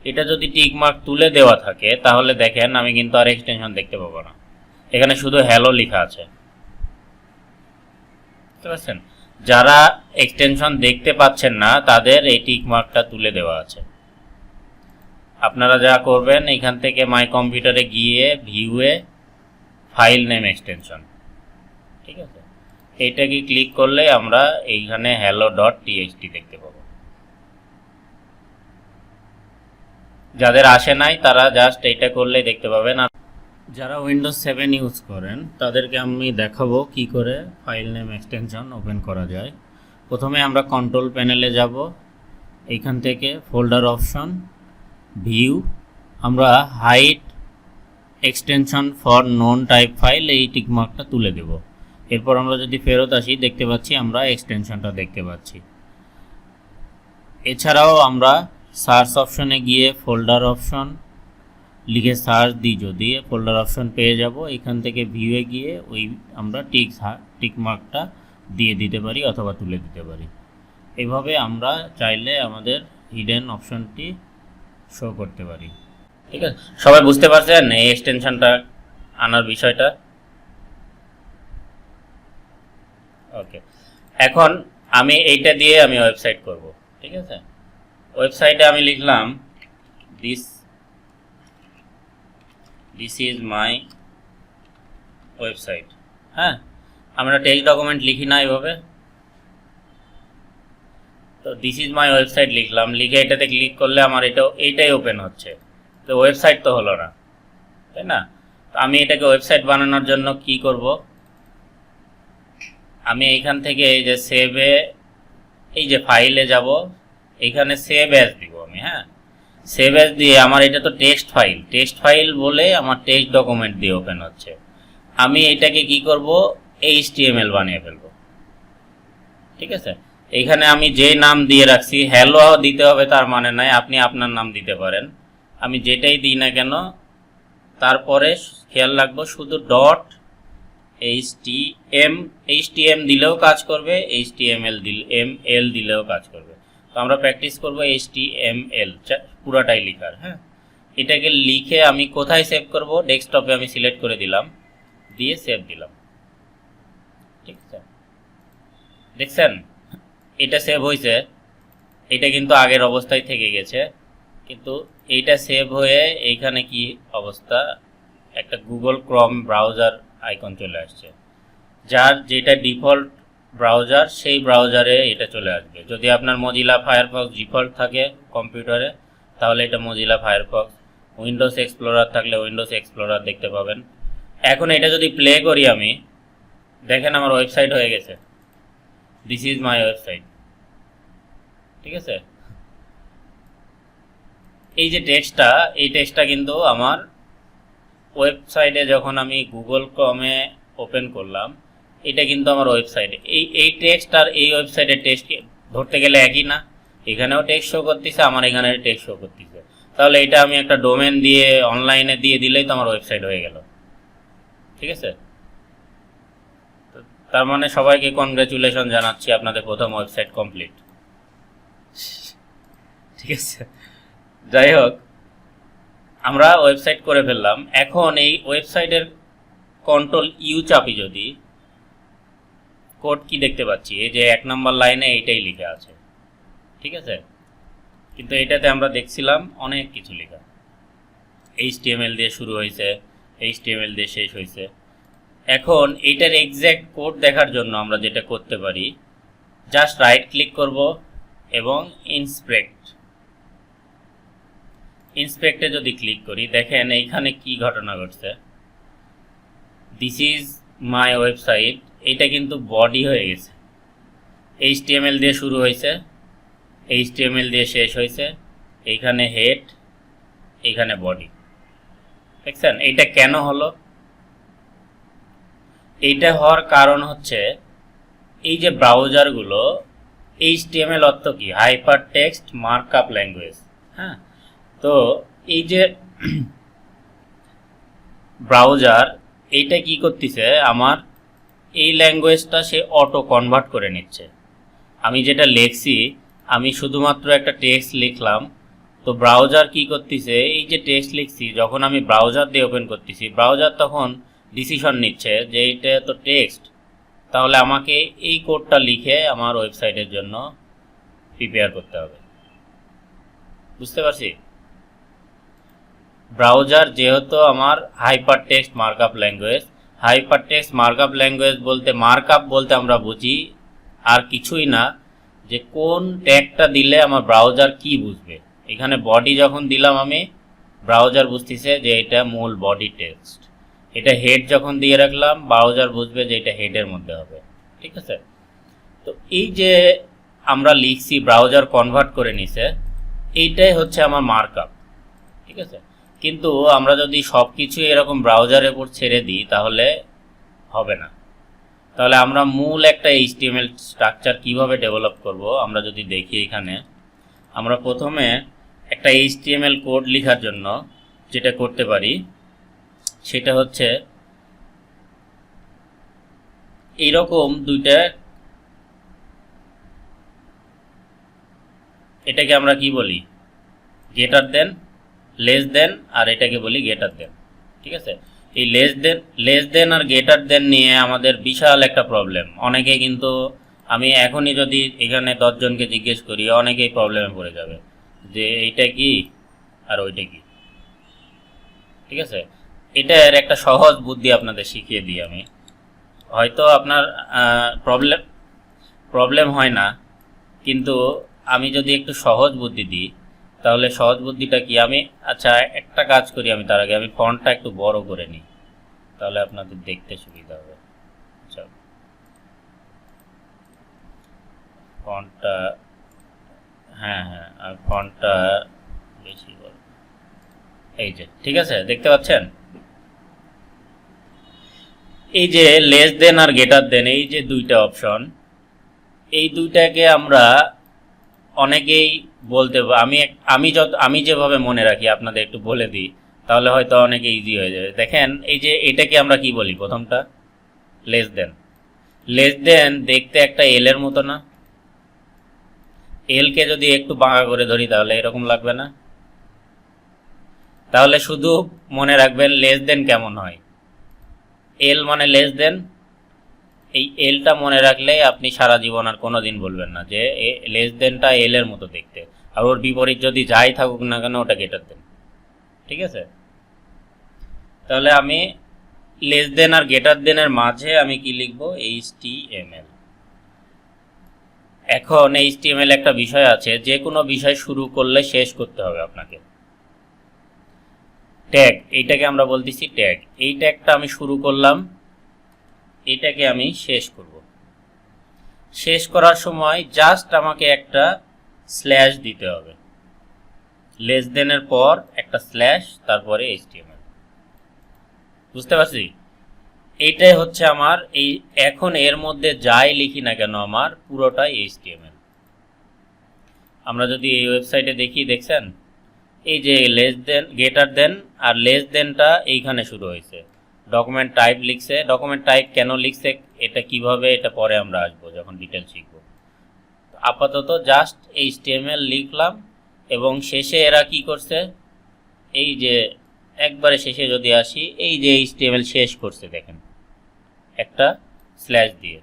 এটা যদি টিক মার্ক তুলে দেওয়া থাকে তাহলে দেখেন আমি কিন্তু আর এক্সটেনশন দেখতে পাবো না, এখানে শুধু হ্যালো লেখা আছে। বুঝতে পারছেন? যারা এক্সটেনশন দেখতে পাচ্ছেন না তাদের এই টিক মার্কটা তুলে দেওয়া আছে। আপনারা যা করবেন, এখান থেকে মাই কম্পিউটারে গিয়ে ভিউয়ে ফাইল নেম এক্সটেনশন, ঠিক আছে, এইটাকে ক্লিক করলে আমরা এইখানে hello.txt দেখতে পাবো। যাদের আসে নাই তারা জাস্ট এইটা করলেই দেখতে পাবেন। আর যারা উইন্ডোজ 7 ইউজ করেন তাদেরকে আমি দেখাবো কি করে ফাইল নেম এক্সটেনশন ওপেন করা যায়। প্রথমে আমরা কন্ট্রোল প্যানেলে যাব, এইখান থেকে ফোল্ডার অপশন, ভিউ, আমরা hide extension for known type file এই টিকমার্কটা তুলে দেব। এরপর আমরা যদি ফেরত আসি দেখতে পাচ্ছি আমরা এক্সটেনশনটা দেখতে পাচ্ছি। এছাড়াও আমরা সার্চ অপশনে গিয়ে ফোল্ডার অপশন লিখে সার্চ দিই, যদি ফোল্ডার অপশন পেয়ে যাব। এখান থেকে ভিউয়ে গিয়ে ওই আমরা টিকমার্কটা দিয়ে দিতে পারি অথবা তুলে দিতে পারি। এভাবে আমরা চাইলে আমাদের হিডেন অপশনটি শো করতে পারি। ঠিক আছে, সবাই বুঝতে পারছেন এই এক্সটেনশনটা আনার বিষয়টা? ওকে, এখন আমি এইটা দিয়ে আমি ওয়েবসাইট করব। ঠিক আছে, ওয়েবসাইটে আমি লিখলাম দিস ইজ মাই ওয়েবসাইট। হ্যাঁ, আমরা টেক্সট ডকুমেন্ট লিখি না এইভাবে, তো দিস ইজ মাই ওয়েবসাইট লিখলাম, লিখে এটাতে ক্লিক করলে আমার এইটাই ওপেন হচ্ছে, তো ওয়েবসাইট তো হলো না, তাই না? তো আমি এটাকে ওয়েবসাইট বানানোর জন্য কি করব, আমি এইখান থেকে এই যে সেভে, এই যে ফাইলে যাব, এইখানে সেভ অ্যাজ দিব আমি। হ্যাঁ, সেভ অ্যাজ দিয়ে আমার এটা তো টেক্সট ফাইল বলে আমার টেক্সট ডকুমেন্ট দিয়ে ওপেন হচ্ছে। আমি এটাকে কি করব, HTML বানিয়ে ফেলবো। ঠিক আছে, এইখানে আমি যে নাম দিয়ে রাখছি, হ্যালো দিতে হবে তার মানে নাই, আপনি আপনার নাম দিতে পারেন। আমি যেটাই দিই না কেন তারপরে খেয়াল রাখবো শুধু HTML দিলেও কাজ করবে, HTML দিলেও কাজ করবে। তো আমরা প্র্যাকটিস করব HTML পুরাটাই লিখার। হ্যাঁ, এটাকে লিখে আমি কোথায় সেভ করব, ডেস্কটপে আমি সিলেক্ট করে দিলাম, দিয়ে সেভ দিলাম। ঠিক আছে, দেখছেন এটা সেভ হয়েছে। এটা কিন্তু আগের অবস্থায় থেকে গেছে, কিন্তু এইটা সেভ হয়ে এইখানে কি অবস্থা, একটা গুগল ক্রোম ব্রাউজার আইকন চলে আসছে, যার যেটা ডিফল্ট ব্রাউজার সেই ব্রাউজারে এটা চলে আসবে। যদি আপনার মজিলা ফায়ারফক্স ডিফল্ট থাকে কম্পিউটারে, তাহলে এটা মজিলা ফায়ারফক্স। উইন্ডোজ এক্সপ্লোরার থাকলে উইন্ডোজ এক্সপ্লোরার দেখতে পাবেন। এখন এটা যদি প্লে করি আমি, দেখেন আমার ওয়েবসাইট হয়ে গেছে। This is my website. ঠিক আছে, এই যে টেক্সটটা, এই টেক্সটটা কিন্তু আমার ওয়েবসাইটে যখন আমি গুগল ক্রোমে ওপেন করলাম, এটা কিন্তু আমার ওয়েবসাইটে এই টেক্সট আর এই ওয়েবসাইটের টেক্সট ধরতে গেলে একই না? এখানেও টেক্সট শো করতেছে, আমার এখানে টেক্সট শো করতেছে। তাহলে এটা আমি একটা ডোমেন দিয়ে অনলাইনে দিয়ে দিলেই তো আমার ওয়েবসাইট হয়ে গেল। ঠিক আছে, তার মানে সবাইকে কনগ্রাচুলেশন জানাচ্ছি, আপনাদের প্রথম ওয়েবসাইট কমপ্লিট। ঠিক আছে, যাই হোক, আমরা ওয়েবসাইট করে ফেললাম। এখন এই ওয়েবসাইটের Ctrl+U চাপি, যদি কোড কি দেখতে পাচ্ছি, এই যে 1 নম্বর লাইনে এইটাই লেখা আছে। ঠিক আছে, কিন্তু এটাতে আমরা দেখছিলাম অনেক কিছু লেখা, HTML দিয়ে শুরু হয়েছে, HTML দিয়ে শেষ হয়েছে। এখন এইটার এক্স্যাক্ট কোড দেখার জন্য আমরা যেটা করতে পারি, জাস্ট রাইট ক্লিক করব এবং ইন্সপেক্টে যদি ক্লিক করি, দেখেন এইখানে কি ঘটনা ঘটছে। দিস ইজ মাই ওয়েবসাইট, এইটা কিন্তু বডি হয়ে গেছে। HTML দিয়ে শুরু হয়েছে, HTML দিয়ে শেষ হয়েছে, এইখানে হেড, এইখানে বডি। দেখছেন এইটা কেন হলো? এইটা হওয়ার কারণ হচ্ছে এই যে ব্রাউজারগুলো, HTML অর্থ কি? Hyper text markup language. হ্যাঁ, তো এই যে ব্রাউজার, এইটা কি করতেছে, আমার এই ল্যাঙ্গুয়েজটা সে অটো কনভার্ট করে নিচ্ছে। আমি যেটা লিখছি, আমি শুধুমাত্র একটা টেক্সট লিখলাম, তো ব্রাউজার কি করতেছে, এই যে টেক্সট লিখছি, যখন আমি ব্রাউজার দিয়ে ওপেন করতেছি, ব্রাউজার তখন ডিসিশন নিচ্ছে যে এইটা তো টেক্সট, তাহলে আমাকে এই কোডটা লিখে আমার ওয়েবসাইটের জন্য প্রিপেয়ার করতে হবে। বুঝতে পারছি? ব্রাউজার যেহেতু আমার হাইপার টেক্সট মার্কআপ ল্যাঙ্গুয়েজ বলতে, মার্কআপ বলতে আমরা বুঝি আর কিছুই না, যে কোন ট্যাগটা দিলে আমার ব্রাউজার কি বুঝবে। এখানে বডি যখন দিলাম আমি, ব্রাউজার বুঝতেছে যে এটা মূল বডি টেক্সট। এটা হেড যখন দিয়ে রাখলাম, ব্রাউজার বুঝবে যে এটা হেডের মধ্যে হবে। ঠিক আছে, তো এই যে আমরা লিখছি, ব্রাউজার কনভার্ট করে নিছে, এইটাই হচ্ছে আমার মার্কআপ। ঠিক আছে, কিন্তু আমরা যদি সব কিছু এরকম ব্রাউজারের উপর ছেড়ে দিই তাহলে হবে না। তাহলে আমরা মূল একটা HTML স্ট্রাকচার কিভাবে ডেভেলপ করব, আমরা যদি দেখি, এখানে আমরা প্রথমে একটা HTML কোড লেখার জন্য যেটা করতে পারি সেটা হচ্ছে এইরকম দুইটা, এটাকে আমরা কি বলি, গ্রেটার দেন, লেস দেন, আর এটাকে বলি গ্রেটার দেন। ঠিক আছে, এই লেস দেন আর গ্রেটার দেন নিয়ে আমাদের বিশাল একটা প্রবলেম। অনেকে কিন্তু, আমি এখনই যদি এখানে 10 জনকে জিজ্ঞেস করি, অনেকেই প্রবলেমে পড়ে যাবে যে এইটা কি আর ওইটা কি। ঠিক আছে, এটার একটা সহজ বুদ্ধি আপনাদের শিখিয়ে দিই আমি। হয়তো আপনার প্রবলেম হয় না, কিন্তু আমি যদি একটু সহজ বুদ্ধি দিই, তাহলে সহজ বুদ্ধিটা কি, আমি আচ্ছা একটা কাজ করি, আমি তার আগে আমি ফন্টটা একটু বড় করে নিই, তাহলে আপনাদের দেখতে সুবিধা হবে। আচ্ছা, ফন্টটা, হ্যাঁ, আর ফন্টটা বেশি বড়, এই যে, ঠিক আছে, দেখতে পাচ্ছেন? এই যে লেস দেন আর গ্রেটার দেন, এই যে দুইটা অপশন, এই দুইটাকে আমরা অনেকেই বলতে, আমি যেভাবে মনে রাখি আপনাদের একটু বলে দিই, তাহলে হয়তো অনেকে ইজি হয়ে যাবে। দেখেন এই যে এটাকে আমরা কি বলি, প্রথমটা লেস দেন দেখতে একটা এল এর মতো না? এল কে যদি একটু বাঁকা করে ধরি তাহলে এরকম লাগবে না? তাহলে শুধু মনে রাখবেন লেস দেন কেমন হয়। এল মানে লেস দেন, এই এলটা মনে রাখলে আপনি সারা জীবন আর কোনোদিন বলবেন না যে লেস দেনটা এল এর মতো দেখতে। আর ওর বিপরীত যদি যাই থাকুক না কেন ওটা গ্রেটার দেন। ঠিক আছে, তাহলে আমি লেস দেন আর গ্রেটার দেনের মাঝে আমি কি লিখব? HTML। এখন HTML একটা বিষয় আছে, যে কোনো বিষয় শুরু করলে শেষ করতে হবে আপনাকে। ট্যাগ, এইটাকে আমরা বলতেছি ট্যাগ। এই ট্যাগটা আমি শুরু করলাম, এটাকে আমি শেষ করব। শেষ করার সময় জাস্ট আমাকে একটা স্ল্যাশ দিতে হবে, লেস দেনের পর একটা স্ল্যাশ, তারপরে HTML। বুঝতে পারছি? এইটাই হচ্ছে আমার এই, এখন এর মধ্যে যাই লিখি না কেন আমার পুরোটাই HTML। আমরা যদি এই ওয়েবসাইটে দেখি, দেখছেন এই যে লেস দেন, গ্রেটার দেন আর লেস দেনটা এইখানে শুরু হয়েছে। ডকুমেন্ট টাইপ লিখছে, ডকুমেন্ট টাইপ কেন লিখছে এটা কিভাবে, এটা পরে আমরা আসবো যখন ডিটেল শিখব। আপাতত জাস্ট HTML লিখলাম এবং শেষে এরা কি করছে, এই যে একবারে শেষে যদি আসি, এই যে HTML শেষ করছে দেখেন একটা স্ল্যাশ দিয়ে।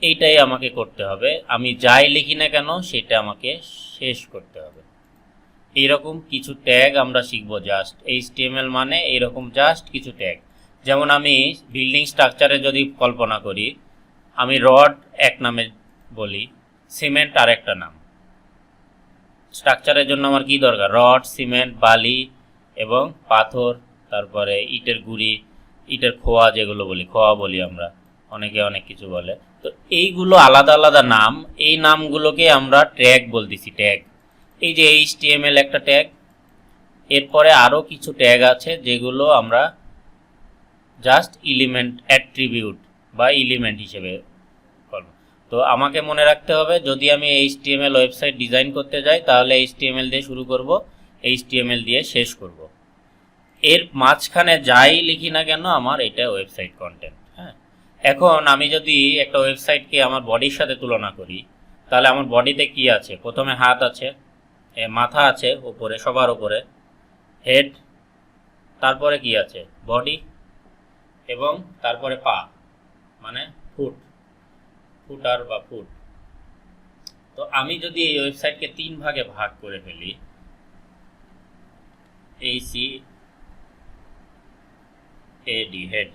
এইটাই আমাকে করতে হবে, আমি যাই লিখি না কেন সেটা আমাকে শেষ করতে হবে। এইরকম কিছু ট্যাগ আমরা শিখব জাস্ট। HTML মানে এইরকম জাস্ট কিছু ট্যাগ। যেমন আমি বিল্ডিং স্ট্রাকচারে যদি কল্পনা করি, আমি রড এক নামে বলি, সিমেন্ট আর একটা নাম। স্ট্রাকচারের জন্য আমার কি দরকার? রড, সিমেন্ট, বালি এবং পাথর, তারপরে ইটের গুঁড়ি, ইটের খোয়া, যেগুলো বলি খোয়া বলি আমরা, অনেকে অনেক কিছু বলে। তো এইগুলো আলাদা আলাদা নাম, এই নামগুলোকে আমরা ট্যাগ বলতেছি, ট্যাগ। এই যে HTML একটা ট্যাগ, এরপরে আরও কিছু ট্যাগ আছে যেগুলো আমরা জাস্ট এলিমেন্ট, অ্যাট্রিবিউট বা এলিমেন্ট হিসেবে করব। তো আমাকে মনে রাখতে হবে, যদি আমি HTML ওয়েবসাইট ডিজাইন করতে যাই তাহলে HTML দিয়ে শুরু করব, HTML দিয়ে শেষ করব। এর মাঝখানে যাই লিখি না কেন আমার এটা ওয়েবসাইট কন্টেন্ট। হ্যাঁ, এখন আমি যদি একটা ওয়েবসাইটকে আমার বডির সাথে তুলনা করি, তাহলে আমার বডিতে কি আছে? প্রথমে হাত আছে, মাথা আছে উপরে, সবার উপরে হেড, তারপরে কি আছে? বডি, এবং তারপরে পা মানে ফুট, ফুটার বা ফুট। তো আমি যদি এই ওয়েবসাইটকে 3 ভাগে ভাগ করে ফেলি, HEAD, হেড,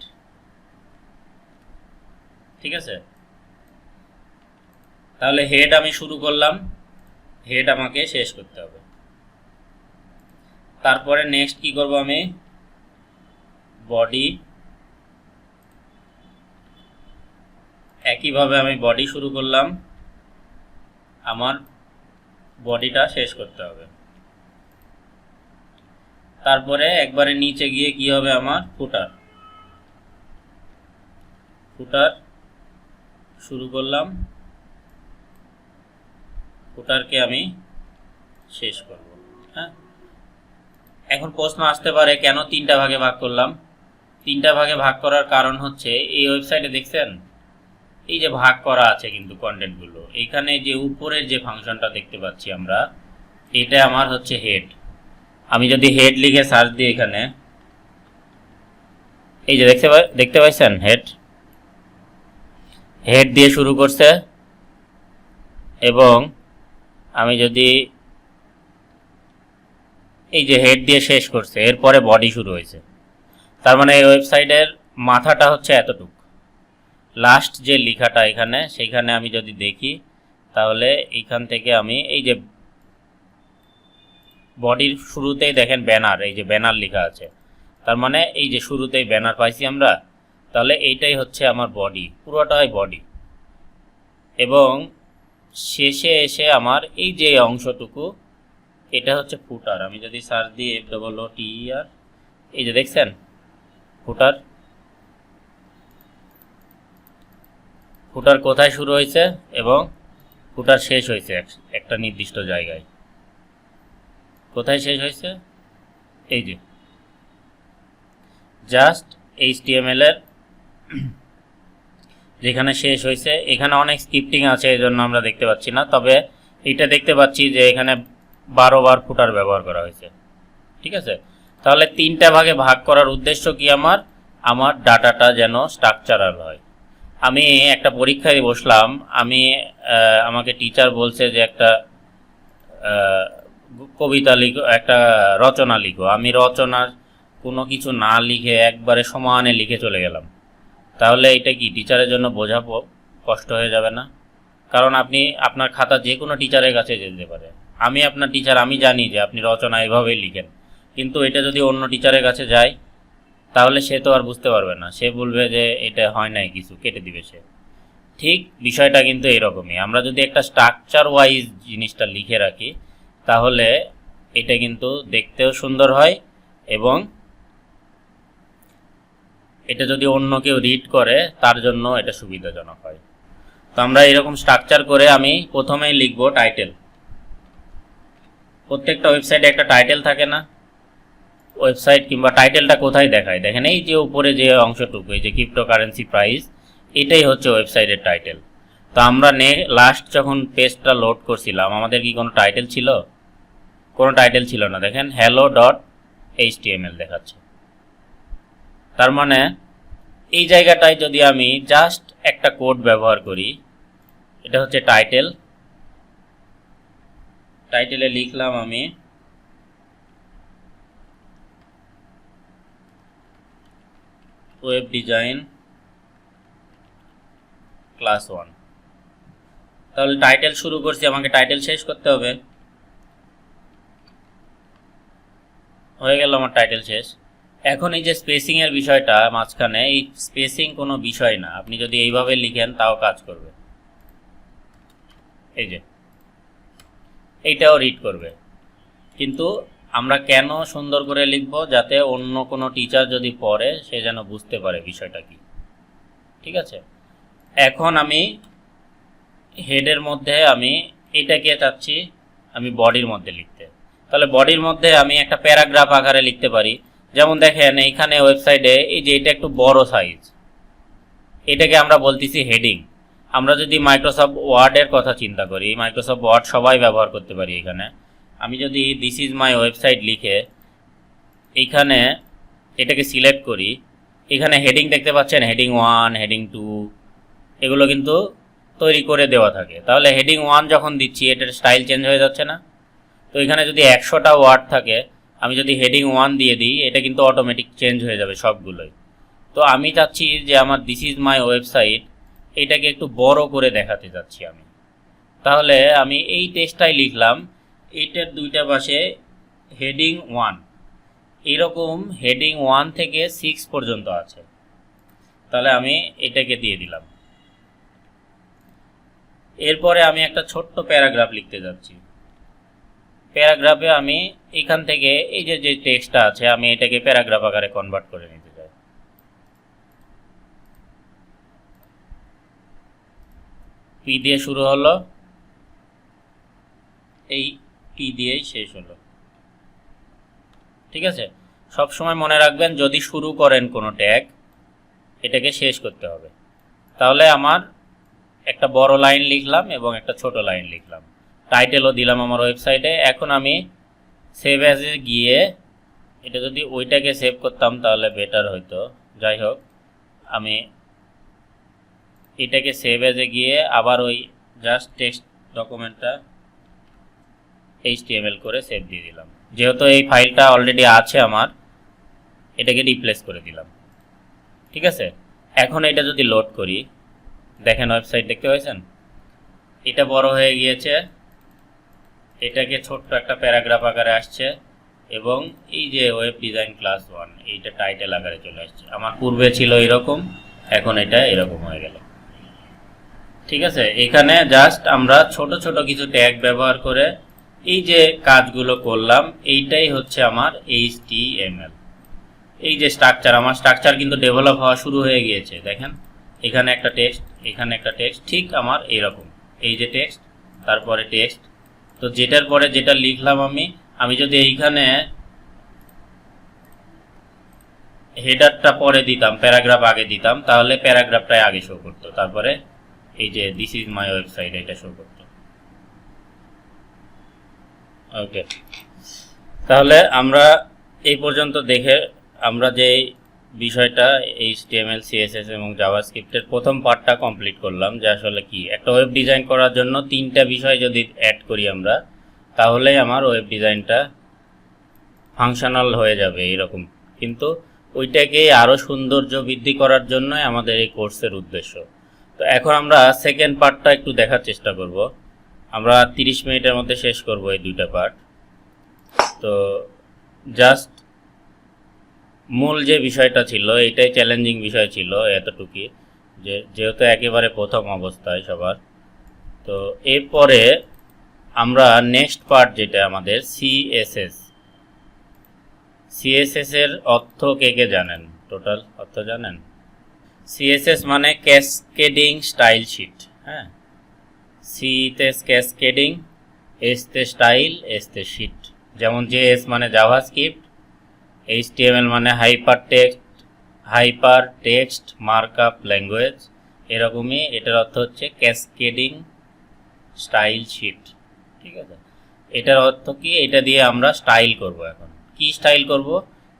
ঠিক আছে, তাহলে হেড আমি শুরু করলাম, হেড আমাকে শেষ করতে হবে। তারপরে নেক্সট কি করব? আমি বডি, একইভাবে আমি বডি শুরু করলাম, আমার বডিটা শেষ করতে হবে। তারপরে একবারে নিচে গিয়ে কি হবে? আমার ফুটার, ফুটার শুরু করলাম, ফুটারকে আমি শেষ করব। হ্যাঁ, এখন প্রশ্ন আসতে পারে কেন 3টা ভাগে ভাগ করলাম? 3টা ভাগে ভাগ করার কারণ হচ্ছে, এই ওয়েবসাইটে দেখছেন এই যে ভাগ করা আছে কিন্তু কন্টেন্টগুলো, এইখানে যে উপরের যে ফাংশনটা দেখতে পাচ্ছি আমরা, এটা আমার হচ্ছে হেড। আমি যদি হেড লিখে সার্চ দিই এখানে, এই যে দেখতে পাচ্ছেন হেড, হেড দিয়ে শুরু করছে, এবং আমি যদি এই যে হেড দিয়ে শেষ করছে, এরপরে বডি শুরু হয়েছে। তার মানে এই ওয়েবসাইটের মাথাটা হচ্ছে এতটুকু, লাস্ট যে লেখাটা এখানে, সেইখানে আমি যদি দেখি তাহলে এইখান থেকে আমি এই যে বডির শুরুতেই দেখেন ব্যানার, এই যে ব্যানার লেখা আছে, তার মানে এই যে শুরুতেই ব্যানার পাইছি আমরা, তাহলে এইটাই হচ্ছে আমার বডি, পুরোটাই বডি। এবং শেষে এসে আমার এই যে অংশটুকু, এটা হচ্ছে ফুটার। আমি যদি সার্চ দিই FOOTER, এই যে দেখছেন ফুটার, ফুটার কোথায় শুরু হয়েছে এবং ফুটার শেষ হয়েছে একটা নির্দিষ্ট জায়গায়। কোথায় শেষ হয়েছে? এই যে জাস্ট HTML এর যেখানে শেষ হয়েছে এখানে অনেক স্ক্রিপ্টিং আছে, এই জন্য আমরা দেখতে পাচ্ছি না, তবে এটা দেখতে পাচ্ছি যে এখানে 12 বার ফুটার ব্যবহার করা হয়েছে। ঠিক আছে, তাহলে 3টা ভাগে ভাগ করার উদ্দেশ্য কি, আমার ডাটাটা যেন স্ট্রাকচারাল হয়। আমি একটা পরীক্ষায় বসলাম, আমাকে টিচার বলছে যে একটা কবিতা লিখো, একটা রচনা লিখো। আমি রচনার কোনো কিছু না লিখে একবারে সমানে লিখে চলে গেলাম, তাহলে এটা কি টিচারের জন্য বোঝা কষ্ট হয়ে যাবে না? কারণ আপনি আপনার খাতা যে কোনো টিচারের কাছে যেতে পারে, আমি আপনার টিচার, আমি জানি যে আপনি রচনা এভাবেই লিখেন, কিন্তু এটা যদি অন্য টিচারের কাছে যায় তাহলে সে তো আর বুঝতে পারবে না, সে বলবে যে এটা হয় নাই, কিছু কেটে দিবে সে। ঠিক বিষয়টা কিন্তু এরকমই, আমরা যদি একটা স্ট্রাকচার ওয়াইজ জিনিসটা লিখে রাখি তাহলে এটা কিন্তু দেখতেও সুন্দর হয়, এবং এটা যদি অন্য কেউ রিড করে তার জন্য এটা সুবিধাজনক হয়। তো আমরা এরকম স্ট্রাকচার করে আমি প্রথমেই লিখব টাইটেল। প্রত্যেকটা ওয়েবসাইটে একটা টাইটেল থাকে না? ওয়েবসাইট কিংবা টাইটেলটা কোথায় দেখায় দেখেন, এই যে উপরে যে অংশটুকু, এই যে ক্রিপ্টোকারেন্সি প্রাইস, এটাই হচ্ছে ওয়েবসাইটের টাইটেল। তো আমরা লাস্ট যখন পেজটা লোড করছিলাম আমাদের কি কোনো টাইটেল ছিল? কোনো টাইটেল ছিল না। দেখেন hello.html দেখাচ্ছে। তার মানে এই জায়গাটায় যদি আমি জাস্ট একটা কোড ব্যবহার করি, এটা হচ্ছে টাইটেল, টাইটেলে লিখলাম আমি ওয়েব ডিজাইন ক্লাস 1। তাহলে টাইটেল শুরু করছি, আমাকে টাইটেল শেষ করতে হবে। হয়ে গেল আমার টাইটেল শেষ। এখন এই যে স্পেসিং এর বিষয়টা মাঝখানে, এই স্পেসিং কোনো বিষয় না, আপনি যদি এইভাবে লিখেন তাও কাজ করবে। এই যে এইটাও রিড করবে, কিন্তু আমরা কেন সুন্দর করে লিখব, যাতে অন্য কোনো টিচার যদি পড়ে সে যেন বুঝতে পারে বিষয়টা কি। ঠিক আছে, এখন আমি হেডের মধ্যে আমি এটাকে চাচ্ছি আমি বডির মধ্যে লিখতে, তাহলে বডির মধ্যে আমি একটা প্যারাগ্রাফ আকারে লিখতে পারি। যেমন দেখেন এইখানে ওয়েবসাইটে এই যে এটা একটু বড় সাইজ, এটাকে আমরা বলতেছি হেডিং। আমরা যদি মাইক্রোসফট ওয়ার্ডের কথা চিন্তা করি, মাইক্রোসফট ওয়ার্ড সবাই ব্যবহার করতে পারি। এখানে আমি যদি দিস ইজ মাই ওয়েবসাইট লিখে এইখানে এটাকে সিলেক্ট করি, এখানে হেডিং দেখতে পাচ্ছেন, হেডিং 1, হেডিং 2, এগুলো কিন্তু তৈরি করে দেওয়া থাকে। তাহলে হেডিং 1 যখন দিচ্ছি এটার স্টাইল চেঞ্জ হয়ে যাচ্ছে না? তো এখানে যদি 100টা ওয়ার্ড থাকে, আমি যদি হেডিং 1 দিয়ে দিই, এটা কিন্তু অটোমেটিক চেঞ্জ হয়ে যাবে সবগুলোই। তো আমি চাচ্ছি যে আমার দিস ইজ মাই ওয়েবসাইট এটাকে একটু বড় করে দেখাতে যাচ্ছি আমি, তাহলে আমি এই টেক্সটটাই লিখলাম, এইটার দুইটা পাশে হেডিং 1, এরকম হেডিং 1 থেকে 6 পর্যন্ত আছে। তাহলে আমি এটাকে দিয়ে দিলাম। এরপরে আমি একটা ছোট্ট প্যারাগ্রাফ লিখতে যাচ্ছি। প্যারাগ্রাফে আমি এখান থেকে এই যে টেক্সটটা আছে আমি এটাকে প্যারাগ্রাফ আকারে কনভার্ট করে নিতে চাই। পি দিয়ে শুরু হলো, এই টি দিয়েই শেষ হলো। ঠিক আছে, সব সময় মনে রাখবেন যদি শুরু করেন কোনো ট্যাগ এটাকে শেষ করতে হবে। তাহলে আমার একটা বড় লাইন লিখলাম এবং একটা ছোট লাইন লিখলাম, টাইটেলও দিলাম আমার ওয়েবসাইটে। এখন আমি সেভ অ্যাজে গিয়ে এটা যদি ওইটাকে সেভ করতাম তাহলে বেটার হইতো। যাই হোক, আমি এটাকে সেভ অ্যাজে গিয়ে আবার ওই জাস্ট টেক্সট ডকুমেন্টটা HTML করে সেভ দিয়ে দিলাম। যেহেতু এই ফাইলটা অলরেডি আছে আমার, এটাকে রিপ্লেস করে দিলাম। ঠিক আছে, এখন এটা যদি লোড করি, দেখেন ওয়েবসাইট দেখতে পাচ্ছেন, এটা বড় হয়ে গিয়েছে, এটাকে ছোট্ট একটা প্যারাগ্রাফ আকারে আসছে, এবং এই যে ওয়েব ডিজাইন ক্লাস 1 এইটা টাইটেল আকারে চলে আসছে। আমার পূর্বে ছিল এরকম, এখন এটা এরকম হয়ে গেল। ঠিক আছে, এখানে জাস্ট আমরা ছোট ছোট কিছু ট্যাগ ব্যবহার করে এই যে কাজগুলো করলাম, এইটাই হচ্ছে আমার HTML। এই যে স্ট্রাকচার, আমার স্ট্রাকচার কিন্তু ডেভেলপ হওয়া শুরু হয়ে গিয়েছে। দেখেন এখানে একটা টেক্সট, এখানে একটা টেক্সট, ঠিক আমার এরকম, এই যে টেক্সট, তারপরে টেক্সট। তো যেটার পরে যেটা লিখলাম আমি যদি এইখানে হেডারটা পরে দিতাম, প্যারাগ্রাফ আগে দিতাম, তাহলে প্যারাগ্রাফটাই আগে শো করতো, তারপরে এই যে দিস ইজ মাই ওয়েবসাইট এটা শো করতো। ওকে, তাহলে আমরা এই পর্যন্ত দেখে আমরা যে বিষয়টা HTML CSS এবং জাভাস্ক্রিপ্টের প্রথম পার্টটা কমপ্লিট করলাম, যে আসলে কি একটা ওয়েব ডিজাইন করার জন্য 3টা বিষয় যদি অ্যাড করি আমরা, তাহলে আমার ওয়েব ডিজাইনটা ফাংশনাল হয়ে যাবে এরকম। কিন্তু ওইটাকে আরও সৌন্দর্য বৃদ্ধি করার জন্যই আমাদের এই কোর্সের উদ্দেশ্য। তো এখন আমরা সেকেন্ড পার্টটা একটু দেখার চেষ্টা করব। আমরা 30 মিনিটের মধ্যে শেষ করব এই 2টা পার্ট। তো জাস্ট মূল যে বিষয়টা ছিল এইটাই চ্যালেঞ্জিং বিষয় ছিল এতটুকুই, যেহেতু একেবারে প্রথম অবস্থায় সবার। তো এরপরে আমরা নেক্সট পার্ট যেটা আমাদের সিএসএস এর অর্থ কে জানেন? টোটাল অর্থ জানেন? সিএসএস মানে ক্যাসকেডিং স্টাইল শিট। হ্যাঁ, সি তে ক্যাসকেডিং, এস তে স্টাইল, এস তে শিট। যেমন জেএস মানে জাভাস্ক্রিপ্ট, HTML মানে হাইপার টেক্সট মার্কআপ ল্যাঙ্গুয়েজ। এরকমই এটার অর্থ হচ্ছে ক্যাসকেডিং স্টাইল শিট। ঠিক আছে, এটার অর্থ কি? এটা দিয়ে আমরা স্টাইল করব। এখন কি স্টাইল করব?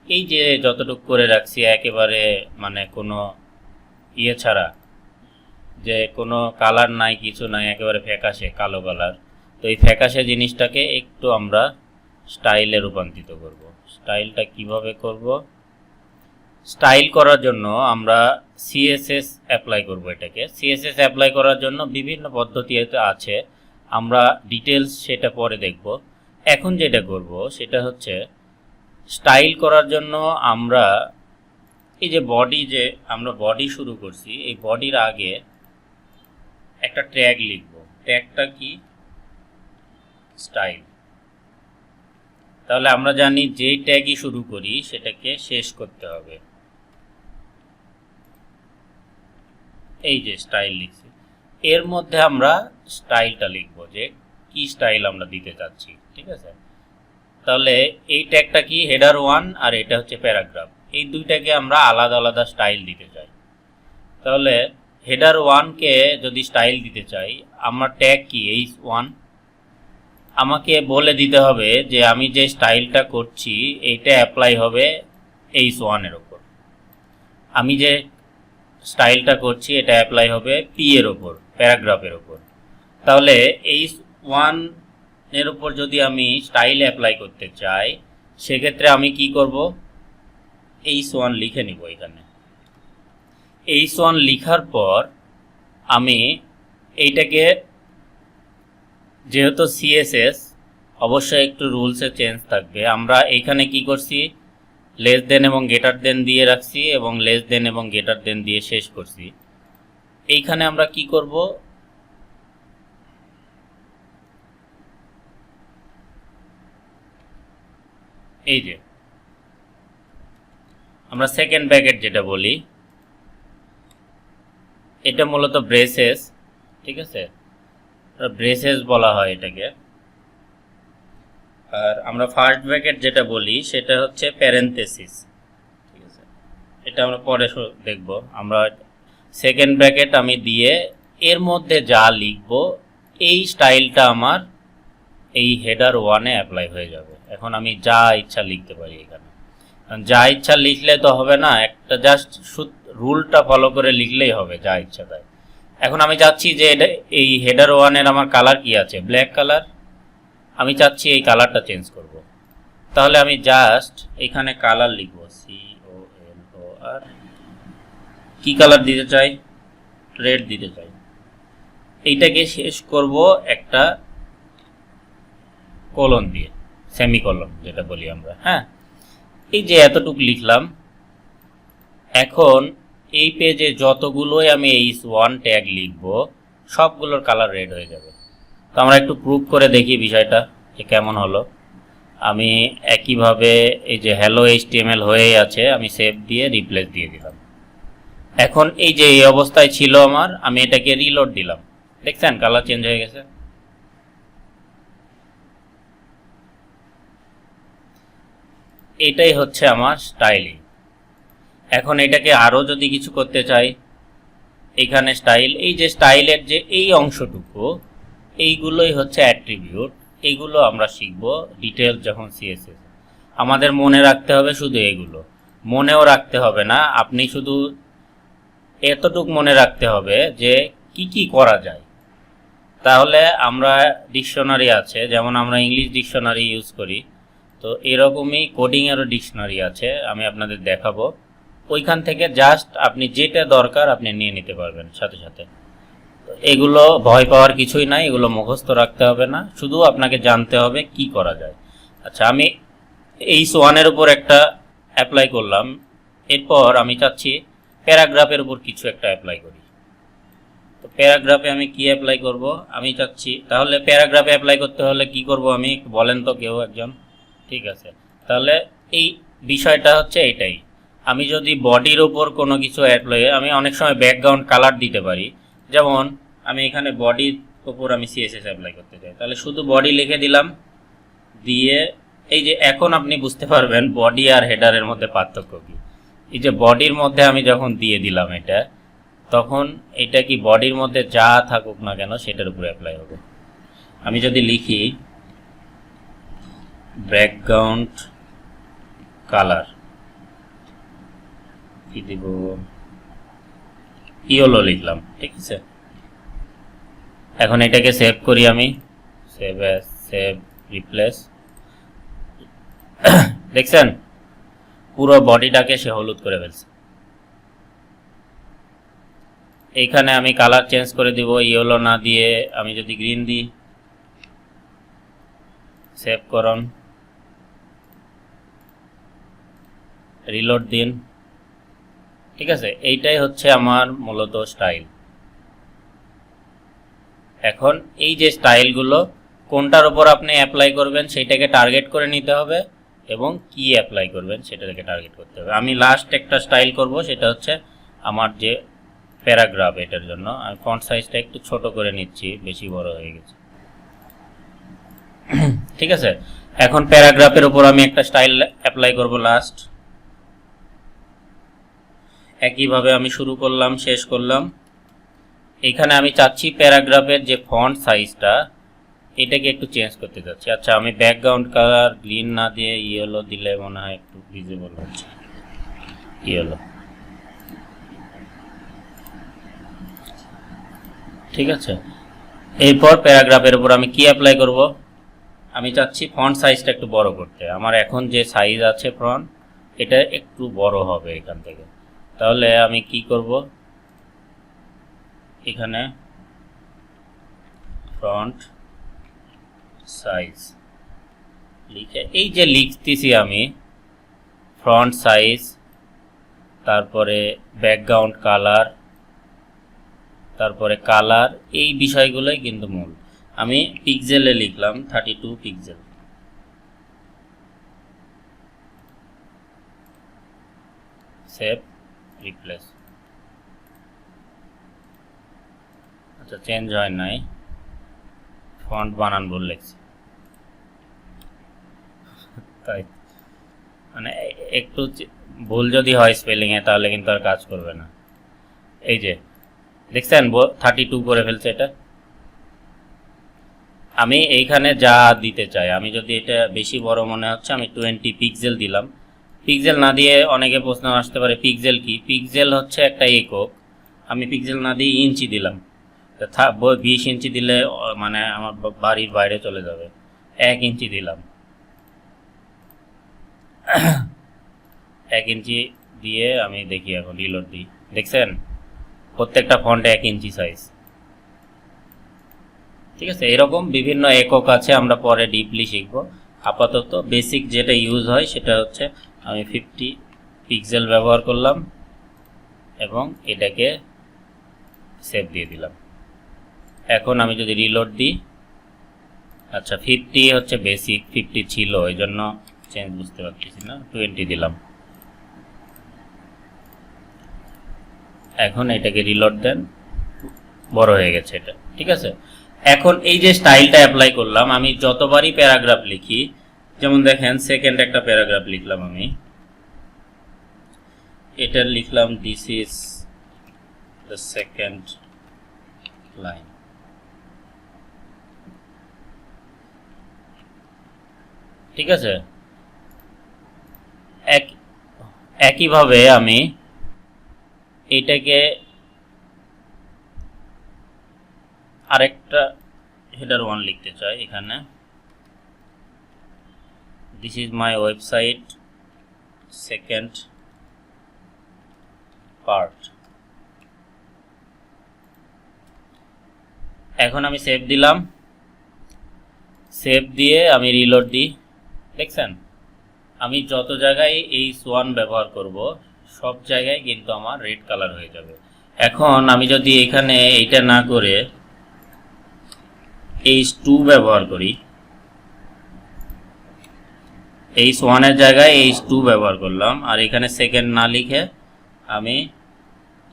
এই যে যতটুকু করে রাখছি একেবারে মানে কোনো ইয়ে ছাড়া, যে কোনো কালার নাই, কিছু নাই, একেবারে ফ্যাকাশে কালো কালার। তো এই ফ্যাকাশে জিনিসটাকে একটু আমরা স্টাইলে রূপান্তরিত করব। স্টাইলটা কিভাবে করব? স্টাইল করার জন্য আমরা সিএসএস অ্যাপ্লাই করব। এটাকে সিএসএস অ্যাপ্লাই করার জন্য বিভিন্ন পদ্ধতি আছে, আমরা ডিটেলস সেটা পরে দেখব। এখন যেটা করব সেটা হচ্ছে স্টাইল করার জন্য আমরা এই যে আমরা বডি শুরু করছি, এই বডির আগে একটা ট্যাগ লিখব। ট্যাগটা কি? স্টাইল। তাহলে আমরা জানি যেই ট্যাগই শুরু করি সেটাকে শেষ করতে হবে। এই যে স্টাইল লিখছি, এর মধ্যে আমরা স্টাইলটা লিখব, যে কি স্টাইল আমরা দিতে চাচ্ছি। ঠিক আছে, তাহলে এই ট্যাগটা কি? হেডার 1 আর এটা হচ্ছে প্যারাগ্রাফ। এই দুইটাকে আমরা আলাদা আলাদা স্টাইল দিতে চাই। তাহলে হেডার 1কে যদি স্টাইল দিতে চাই, আমার ট্যাগ কি? H1। আমাকে বলে দিতে হবে যে আমি যে স্টাইলটা করছি এইটা অ্যাপ্লাই হবে H1 এর ওপর। আমি যে স্টাইলটা করছি এটা অ্যাপ্লাই হবে P এর ওপর, প্যারাগ্রাফের ওপর। তাহলে H1 এর উপর যদি আমি স্টাইল অ্যাপ্লাই করতে চাই, সেক্ষেত্রে আমি কি করব? H1 লিখে নিব এখানে। H1 লিখার পর আমি এইটাকে, যেহেতু সিএসএস অবশ্যই একটু রুলসে চেঞ্জ থাকবে, আমরা এইখানে কি করছি? লেস দেন এবং গেটার দেন দিয়ে রাখছি এবং লেস দেন এবং গেটার দেন দিয়ে শেষ করছি। এইখানে আমরা কি করব? এই যে আমরা সেকেন্ড ব্র্যাকেট যেটা বলি, এটা মূলত ব্রেসেস। ঠিক আছে, ব্রেসেস বলা হয় এটাকে। আর আমরা ফার্স্ট ব্র্যাকেট যেটা বলি সেটা হচ্ছে প্যারেনথেসিস। ঠিক আছে, এটা আমরা পরে দেখব। আমরা সেকেন্ড ব্র্যাকেট আমি দিয়ে এর মধ্যে যা লিখব এই স্টাইলটা আমার এই হেডার 1-এ অ্যাপ্লাই হয়ে যাবে। এখন আমি যা ইচ্ছা লিখতে পারি এখানে। যা ইচ্ছা লিখলে তো হবে না, একটা জাস্ট রুলটা ফলো করে লিখলেই হবে যা ইচ্ছা তাই। এখন আমি চাচ্ছি যে এটা এই হেডার 1-এর আমার কালার কি আছে? Black colour. আমি চাচ্ছি এই কালারটা চেঞ্জ করব। তাহলে আমি জাস্ট এখানে কালার লিখব, COLOR। কি কালার দিতে চাই? রেড দিতে চাই। এইটাকে শেষ করব একটা কোলন দিয়ে, সেমিকোলন যেটা বলি আমরা। হ্যাঁ, এই যে এতটুকু লিখলাম। এখন এই পেজে যতগুলোই আমি H1 ট্যাগ লিখব সবগুলোর কালার রেড হয়ে যাবে। তো আমরা একটু প্রুভ করে দেখি বিষয়টা যে কেমন হলো। আমি একইভাবে এই যে হ্যালো HTML হয়েই আছে, আমি সেভ দিয়ে রিপ্লেস দিয়ে দিলাম। এখন এই যে এই অবস্থায় ছিল আমার, আমি এটাকে রিলোড দিলাম, দেখছেন কালার চেঞ্জ হয়ে গেছে। এটাই হচ্ছে আমার স্টাইলিং। এখন এটাকে আরও যদি কিছু করতে চাই, এখানে স্টাইল, এই যে স্টাইলের যে এই অংশটুকু, এইগুলোই হচ্ছে অ্যাট্রিবিউট। এইগুলো আমরা শিখব ডিটেলস যখন সিএসএস। আমাদের মনে রাখতে হবে শুধু এগুলো, মনেও রাখতে হবে না, আপনি শুধু এতটুক মনে রাখতে হবে যে কি কি করা যায়। তাহলে আমরা ডিকশনারি আছে, যেমন আমরা ইংলিশ ডিকশনারি ইউজ করি, তো এরকমই কোডিংয়েরও ডিকশনারি আছে, আমি আপনাদের দেখাবো। ওইখান থেকে জাস্ট আপনি যেটা দরকার আপনি নিয়ে নিতে পারবেন সাথে সাথে। এগুলো ভয় পাওয়ার কিছুই নাই, এগুলো মুখস্থ রাখতে হবে না, শুধু আপনাকে জানতে হবে কি করা যায়। আচ্ছা, আমি এই সোয়ানের উপর একটা অ্যাপ্লাই করলাম, এরপর আমি চাচ্ছি প্যারাগ্রাফের উপর কিছু একটা অ্যাপ্লাই করি। তো প্যারাগ্রাফে আমি কি অ্যাপ্লাই করব আমি চাচ্ছি, তাহলে প্যারাগ্রাফে অ্যাপ্লাই করতে হলে কি করব আমি বলেন তো কেউ একজন? ঠিক আছে, তাহলে এই বিষয়টা হচ্ছে এটাই। আমি যদি বডির ওপর কোনো কিছু অ্যাপ্লাই, আমি অনেক সময় ব্যাকগ্রাউন্ড কালার দিতে পারি, যেমন আমি এখানে বডির ওপর আমি সিএসএস অ্যাপ্লাই করতে চাই, তাহলে শুধু বডি লিখে দিলাম, দিয়ে এই যে এখন আপনি বুঝতে পারবেন বডি আর হেডারের মধ্যে পার্থক্য কি। এই যে বডির মধ্যে আমি যখন দিয়ে দিলাম এটা, তখন এটা কি বডির মধ্যে যা থাকুক না কেন সেটার উপরে অ্যাপ্লাই হবে। আমি যদি লিখি ব্যাকগ্রাউন্ড কালার, কি দিব, ইয়েলো লিখলাম, ঠিক আছে। এখন এটাকে সেভ করি, আমি সেভ অ্যাজ, সেভ, রিপ্লেস। দেখছেন পুরো বডিটাকে সে হলুদ করে ফেলছে। এইখানে আমি কালার চেঞ্জ করে দিব, ইয়েলো না দিয়ে আমি যদি গ্রিন দিই, সেভ করুন, রিলোড দিন, ঠিক আছে। এইটাই হচ্ছে আমার মূলত স্টাইল। এখন এই যে স্টাইলগুলো কোনটার উপর আপনি অ্যাপ্লাই করবেন সেটাকে টার্গেট করে নিতে হবে, এবং কি অ্যাপ্লাই করবেন সেটাকে টার্গেট করতে হবে। আমি লাস্ট একটা স্টাইল করব, সেটা হচ্ছে আমার যে প্যারাগ্রাফ, এটার জন্য আমি ফন্ট সাইজটা একটু ছোট করে নিচ্ছি, বেশি বড় হয়ে গেছে, ঠিক আছে। এখন প্যারাগ্রাফের উপর আমি একটা স্টাইল অ্যাপ্লাই করব লাস্ট। একইভাবে আমি শুরু করলাম, শেষ করলাম। এখানে আমি চাচ্ছি প্যারাগ্রাফের যে ফন্ট সাইজটা এটাকে একটু চেঞ্জ করতে চাচ্ছি। আচ্ছা, আমি ব্যাকগ্রাউন্ড কালার গ্রিন না দিয়ে ইয়েলো দিলে মনে হয় একটু ভিজিবল হচ্ছে, ইয়েলো, ঠিক আছে। এরপর প্যারাগ্রাফের উপর আমি কি অ্যাপ্লাই করব, আমি চাচ্ছি ফন্ট সাইজটা একটু বড় করতে। আমার এখন যে সাইজ আছে ফন্ট, এটা একটু বড় হবে এখান থেকে। তাহলে আমি কি করব, এখানে ফন্ট সাইজ লিখে, এই যে লিখতেছি আমি ফন্ট সাইজ, তারপরে ব্যাকগ্রাউন্ড কালার, তারপরে কালার, এই বিষয়গুলোই কিন্তু মূল। আমি পিক্সেলে লিখলাম 32 পিক্সেল, সেভ, রিপ্লেস। আচ্ছা, চেঞ্জ হয় নাই, ফন্ট বানান ভুল লিখছি, তাই মানে একটু ভুল যদি হয় স্পেলিংয়ে তাহলে কিন্তু আর কাজ করবে না। এই যে দেখছেন 32 করে ফেলছে এটা। আমি এইখানে যা দিতে চাই, আমি যদি এটা বেশি বড় মনে হচ্ছে আমি 20 পিক্সেল দিলাম। পিক্সেল না দিয়ে অনেকে প্রশ্ন আসতে পারে পিক্সেল কি। পিক্সেল হচ্ছে একটা একক, আমি পিক্সেল না দিয়ে ইঞ্চি দিলাম। 20 ইঞ্চি দিলে মানে আমার বাড়ির বাইরে চলে যাবে। 1 ইঞ্চি দিলাম, 1 ইঞ্চি দিয়ে আমি দেখি, এখন রিলোড দিই, দেখছেন প্রত্যেকটা ফন্টে 1 ইঞ্চি সাইজ, ঠিক আছে। এরকম বিভিন্ন একক আছে, আমরা পরে ডিপলি শিখব। আপাতত বেসিক যেটা ইউজ হয় সেটা হচ্ছে আমি 50 পিক্সেল ব্যবহার করলাম এবং এটাকে সেভ দিয়ে দিলাম। এখন আমি যদি রিলোড দিই, আচ্ছা 50 হচ্ছে বেসিক, 50 ছিল এই জন্য চেঞ্জ বুঝতে পারতেছি না, 20 দিলাম। এখন এটাকে রিলোড দেন, বড় হয়ে গেছে এটা, ঠিক আছে। এখন এই যে স্টাইলটা অ্যাপ্লাই করলাম, আমি যতবারই প্যারাগ্রাফ লিখি, যেমন দেখেন সেকেন্ড একটা প্যারাগ্রাফ লিখলাম আমি, এটা লিখলাম this is the second line. ঠিক আছে, একইভাবে আমি এইটাকে আরেকটা হেডার 1 লিখতে চাই এখানে, this is my website second part. এখন আমি সেভ দিলাম, সেভ দিয়ে আমি রিলোড দিই। দেখছেন আমি যত জায়গায় H1 ব্যবহার করব সব জায়গায় কিন্তু আমার রেড কালার হয়ে যাবে। এখন আমি যদি এখানে এইটা না করে H2 ব্যবহার করি, H1 এর জায়গায় H2 ব্যবহার করলাম, আর এখানে সেকেন্ড না লিখে আমি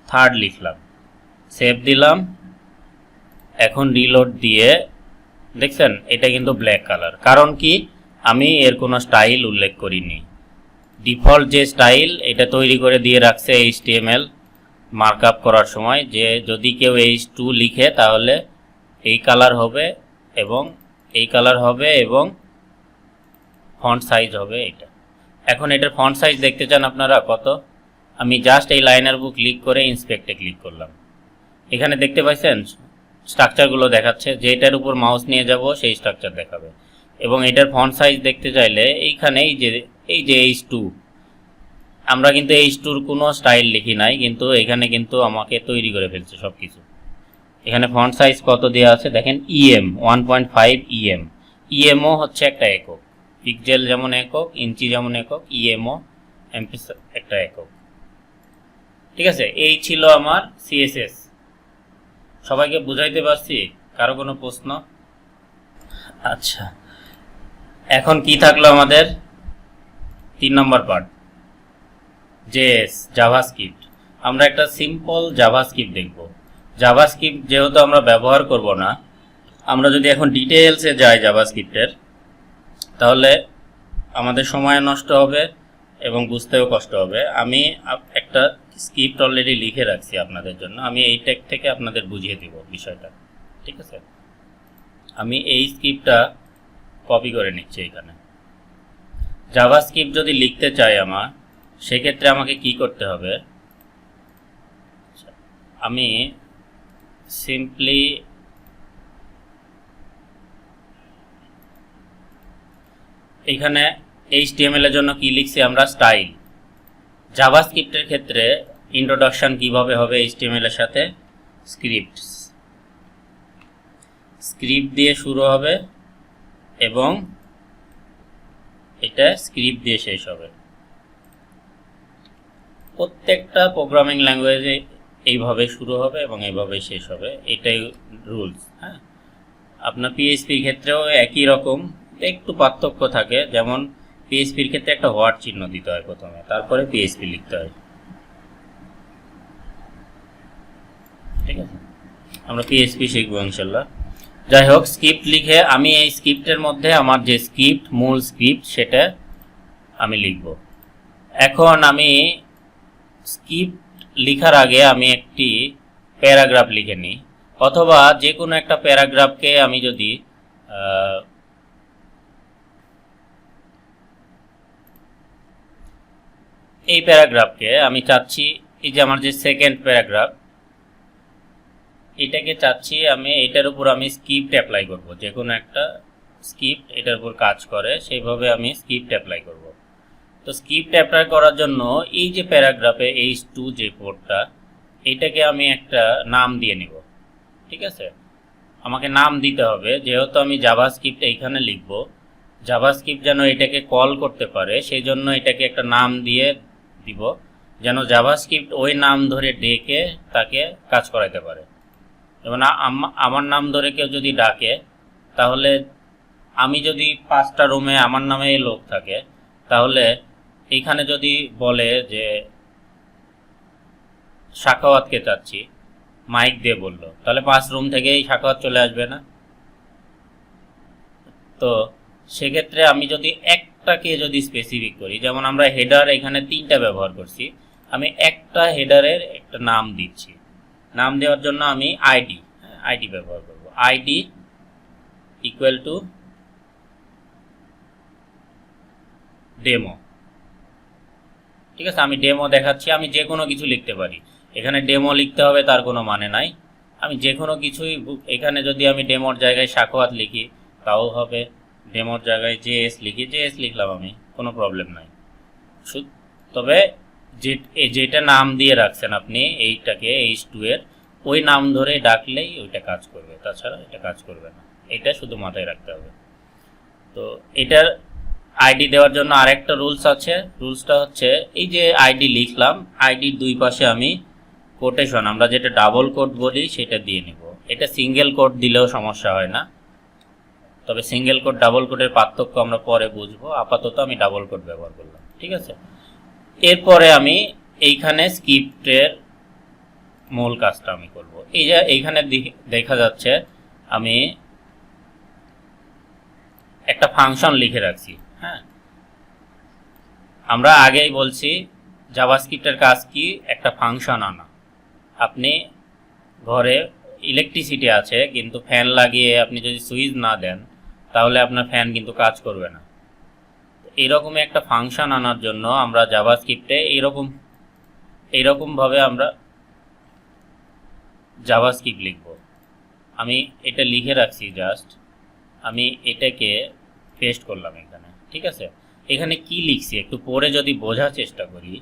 থার্ড লিখলাম, সেভ দিলাম। এখন রিলোড দিয়ে দেখছেন এটা কিন্তু ব্ল্যাক কালার। কারণ কি, আমি এর কোনো স্টাইল উল্লেখ করিনি। ডিফল্ট যে স্টাইল এটা তৈরি করে দিয়ে রাখছে HTML মার্কআপ করার সময়, যে যদি কেউ H2 লিখে তাহলে এই কালার হবে এবং এই কালার হবে এবং ফন্ট সাইজ হবে এটা। এখন এটার ফন্ট সাইজ দেখতে চান আপনারা কত? আমি জাস্ট এই লাইনার বুক ক্লিক করে ইন্সপেক্টে ক্লিক করলাম, এখানে দেখতে পাচ্ছেন স্ট্রাকচারগুলো দেখাচ্ছে, যেটার উপর মাউস নিয়ে যাব সেই স্ট্রাকচার দেখাবে। এবং এটার ফন্ট সাইজ দেখতে চাইলে এইখানে এই যে H2, আমরা কিন্তু H2-র কোনো স্টাইল লিখি নাই, কিন্তু এখানে কিন্তু আমাকে তৈরি করে ফেলছে সব কিছু। এখানে ফন্ট সাইজ কত দেওয়া আছে দেখেন, EM 1.5 EM। EMও হচ্ছে একটা একক, পিক্সেল যেমন একক, ইঞ্চি যেমন একক, EMও এমপি একটা একক। ঠিক আছে, এই ছিল আমার CSS। সবাইকে বুঝাইতে পারছি? কারো কোনো প্রশ্ন? আচ্ছা, এখন কি থাকলো আমাদের 3 নম্বর পার্ট, JS জাভাস্ক্রিপ্ট। আমরা একটা সিম্পল জাভাস্ক্রিপ্ট দেখব। জাভাস্ক্রিপ্ট যেহেতু আমরা ব্যবহার করব না, আমরা যদি এখন ডিটেলসে যাই জাভাস্ক্রিপ্টের, তাহলে আমাদের সময় নষ্ট হবে এবং বুঝতেও কষ্ট হবে। আমি একটা স্ক্রিপ্ট অলরেডি লিখে রাখছি আপনাদের জন্য, আমি এই টেক থেকে আপনাদের বুঝিয়ে দিব বিষয়টা। ঠিক আছে, আমি এই স্ক্রিপ্টটা কপি করে নিচ্ছি এখানে। জাভাস্ক্রিপ্ট যদি লিখতে চাই আমার, সেক্ষেত্রে আমাকে কি করতে হবে, আমি সিম্পলি এখানে HTML এর জন্য কি লিখছি আমরা, স্টাইল। জাভাস্ক্রিপ্টের ক্ষেত্রে ইন্ট্রোডাকশন কিভাবে হবে HTML এর সাথে, স্ক্রিপ্ট দিয়ে শুরু হবে এবং এটা স্ক্রিপ্ট দিয়ে শেষ হবে। প্রত্যেকটা প্রোগ্রামিং ল্যাঙ্গুয়েজে এইভাবে শুরু হবে এবং এইভাবে শেষ হবে, এটাই রুলস। হ্যাঁ, আপনার PHP-র ক্ষেত্রেও একই রকম, একটু পার্থক্য থাকে। যেমন PHP-র ক্ষেত্রে একটা হোয়াট চিহ্ন দিতে হয় প্রথমে, তারপরে PHP লিখতে হয়। ঠিক আছে, আমরা PHP শিখবো ইনশাল্লাহ। যাই হোক, স্ক্রিপ্ট লিখে আমি এই স্ক্রিপ্টের মধ্যে আমার যে স্ক্রিপ্ট, মূল স্ক্রিপ্ট, সেটা আমি লিখব। এখন আমি স্ক্রিপ্ট লিখার আগে আমি একটি প্যারাগ্রাফ লিখে নিই, অথবা যে কোনো একটা প্যারাগ্রাফকে আমি যদি এই প্যারাগ্রাফকে আমি চাচ্ছি, এই যে আমার যে সেকেন্ড প্যারাগ্রাফ, এটাকে চাচ্ছি আমি এটার উপর আমি স্ক্রিপ্ট অ্যাপ্লাই করব। যে কোনো একটা স্ক্রিপ্ট এটার উপর কাজ করে, সেইভাবে আমি স্ক্রিপ্ট অ্যাপ্লাই করব। তো স্ক্রিপ্ট অ্যাপ্লাই করার জন্য এই যে প্যারাগ্রাফে H2 যে কোডটা, এটাকে আমি একটা নাম দিয়ে নিব। ঠিক আছে, আমাকে নাম দিতে হবে, যেহেতু আমি জাভাস্ক্রিপ্ট এইখানে লিখব, জাভাস্ক্রিপ্ট যেন এটাকে কল করতে পারে, সেই জন্য এটাকে একটা নাম দিয়ে দিব, যেন জাভাস্ক্রিপ্ট ওই নাম ধরে ডেকে তাকে কাজ করাইতে পারে। যেমন আমার নাম ধরে কেউ যদি ডাকে, তাহলে আমি যদি 5টা রুমে আমার নামে লোক থাকে, তাহলে এইখানে যদি বলে যে সাখাওয়াতকে চাচ্ছি, মাইক দিয়ে বললো, তাহলে 5 রুম থেকেই সাখাওয়াত চলে আসবে না? তো সেক্ষেত্রে আমি যদি একটাকে যদি স্পেসিফিক করি, যেমন আমরা হেডার এখানে 3টা ব্যবহার করছি, আমি একটা হেডারের একটা নাম দিচ্ছি। নাম দেওয়ার জন্য আমি আইডি আইডি ব্যবহার করব। ID equal to demo. ঠিক আছে, আমি ডেমো দেখাচ্ছি। আমি যে কোনো কিছু লিখতে পারি, এখানে ডেমো লিখতে হবে তার কোনো মানে নাই। আমি যে কোনো কিছুই, এখানে যদি আমি ডেমোর জায়গায় সাখোয়াত লিখি তাও হবে, ডেমোর জায়গায় জেএস লিখি জেএস লিখলাম, আমি কোনো প্রবলেম নাই। তবে যেটা নাম দিয়ে রাখছেন আপনি এইটাকে H2 এর, ওই নাম ধরে ডাকলেই ওইটা কাজ করবে, তাছাড়া এটা কাজ করবে না। এটা শুধু মাথায় রাখতে হবে। তো এটার আইডি দেওয়ার জন্য আরেকটা রুলস আছে। রুলসটা হচ্ছে এই যে আইডি লিখলাম, আইডির দুই পাশে আমি কোটেশন, আমরা যেটা ডাবল কোট বলি সেটা দিয়ে নিব। এটা সিঙ্গেল কোট দিলেও সমস্যা হয় না, তবে সিঙ্গেল কোট ডাবল কোটের পার্থক্য আমরা পরে বুঝবো। আপাতত আমি ডাবল কোট ব্যবহার করলাম। ঠিক আছে, এরপরে আমি এইখানে স্ক্রিপ্টের মূল কাজটা আমি করব। এই যে এইখানে দেখা যাচ্ছে আমি একটা ফাংশন লিখে রাখছি। হ্যাঁ, আমরা আগেই বলছি জাভাস্ক্রিপ্টের কাজ কি, একটা ফাংশন আনা। আপনি ঘরে ইলেকট্রিসিটি আছে কিন্তু ফ্যান লাগিয়ে আপনি যদি সুইচ না দেন তাহলে আপনার ফ্যান কিন্তু কাজ করবে না। এইরকমই একটা ফাংশন আনার জন্য আমরা জাভাস্ক্রিপ্টে এইরকমভাবে আমরা জাভাস্ক্রিপ্ট লিখব। আমি এটা লিখে রাখছি, জাস্ট আমি এটাকে পেস্ট করলাম এখানে। ঠিক আছে, এখানে কি লিখছি একটু পরে যদি বোঝার চেষ্টা করি।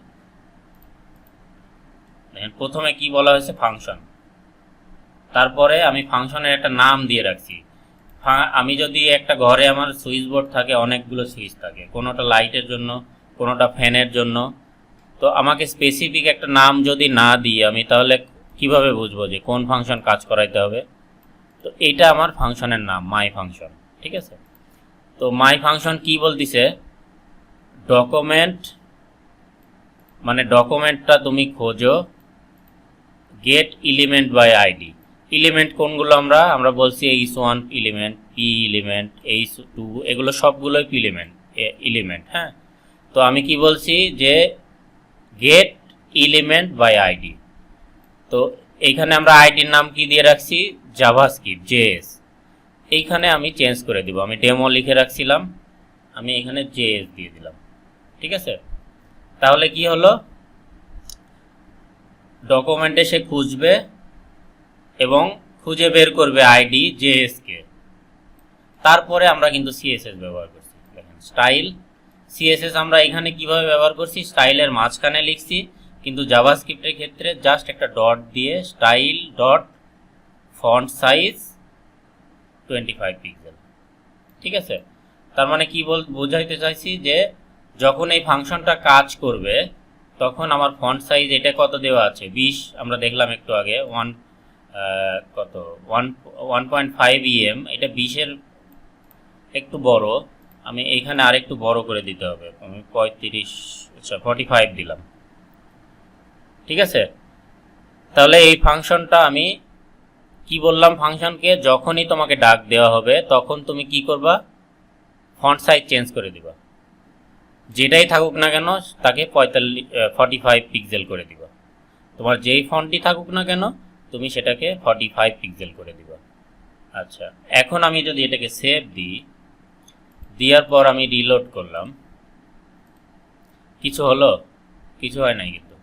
দেখেন প্রথমে কি বলা হয়েছে, ফাংশন। তারপরে আমি ফাংশনের একটা নাম দিয়ে রাখছি। আমি যদি একটা ঘরে আমার সুইচ বোর্ড থাকে, অনেকগুলো সুইচ থাকে, কোনোটা লাইটের জন্য, কোনোটা ফ্যানের জন্য, তো আমাকে স্পেসিফিক একটা নাম যদি না দিই আমি, তাহলে কিভাবে বুঝবো যে কোন ফাংশন কাজ করাইতে হবে? তো এটা আমার ফাংশনের নাম, মাই ফাংশন। ঠিক আছে, তো মাই ফাংশন কি বলতিছে, ডকুমেন্ট, মানে ডকুমেন্টটা তুমি খোঁজো get element by ID. Element কোনগুলো আমরা বলছি H1 element, P element, H2, এগুলো সবগুলোই এলিমেন্ট। হ্যাঁ, তো আমি কি বলছি যে গেট এলিমেন্ট বাই আইডি। তো এইখানে আমরা আইডির নাম কি দিয়ে রাখছি, জাভাস্ক্রিপ্ট জেএস। এইখানে আমি চেঞ্জ করে দিব, আমি ডেমো লিখে রাখছিলাম, আমি এখানে জেএস দিয়ে দিলাম। ঠিক আছে, তাহলে কি হলো, ডকুমেন্টে সে খুঁজবে এবং খুঁজে বের করবে আইডি জেএস কে। তারপরে আমরা কিন্তু সিএসএস ব্যবহার করছি। দেখেন স্টাইল সিএসএস আমরা এখানে কিভাবে ব্যবহার করছি, স্টাইলের মাঝখানে লিখছি, কিন্তু জাভাস্ক্রিপ্টের ক্ষেত্রে জাস্ট একটা ডট দিয়ে style dot font size 25 pixel. ঠিক আছে, তার মানে কি বোঝাইতে চাইছি যে যখন এই ফাংশনটা কাজ করবে তখন আমার ফন্ট সাইজ এটা কত দেওয়া আছে, 20। আমরা দেখলাম একটু আগে 1.5 EM, এটা 20-এর একটু বড়। আমি এইখানে আরেকটু বড় করে দিতে হবে, আমি 45 দিলাম। ঠিক আছে, তাহলে এই ফাংশনটা আমি কি বললাম, ফাংশনকে যখনই তোমাকে ডাক দেওয়া হবে তখন তুমি কি করবা, ফন্ট সাইজ চেঞ্জ করে দিবা, যেটাই থাকুক না কেন তাকে 45 পিক্সেল করে দিবা। তোমার যেই ফন্টই থাকুক না কেন তুমি সেটাকে 45 পিক্সেল করে দিবা। আচ্ছা, এখন আমি যদি এটাকে সেভ দিই, দেওয়ার পর আমি রিলোড করলাম, কিছু হলো? কিছু হয় নাই কিন্তু।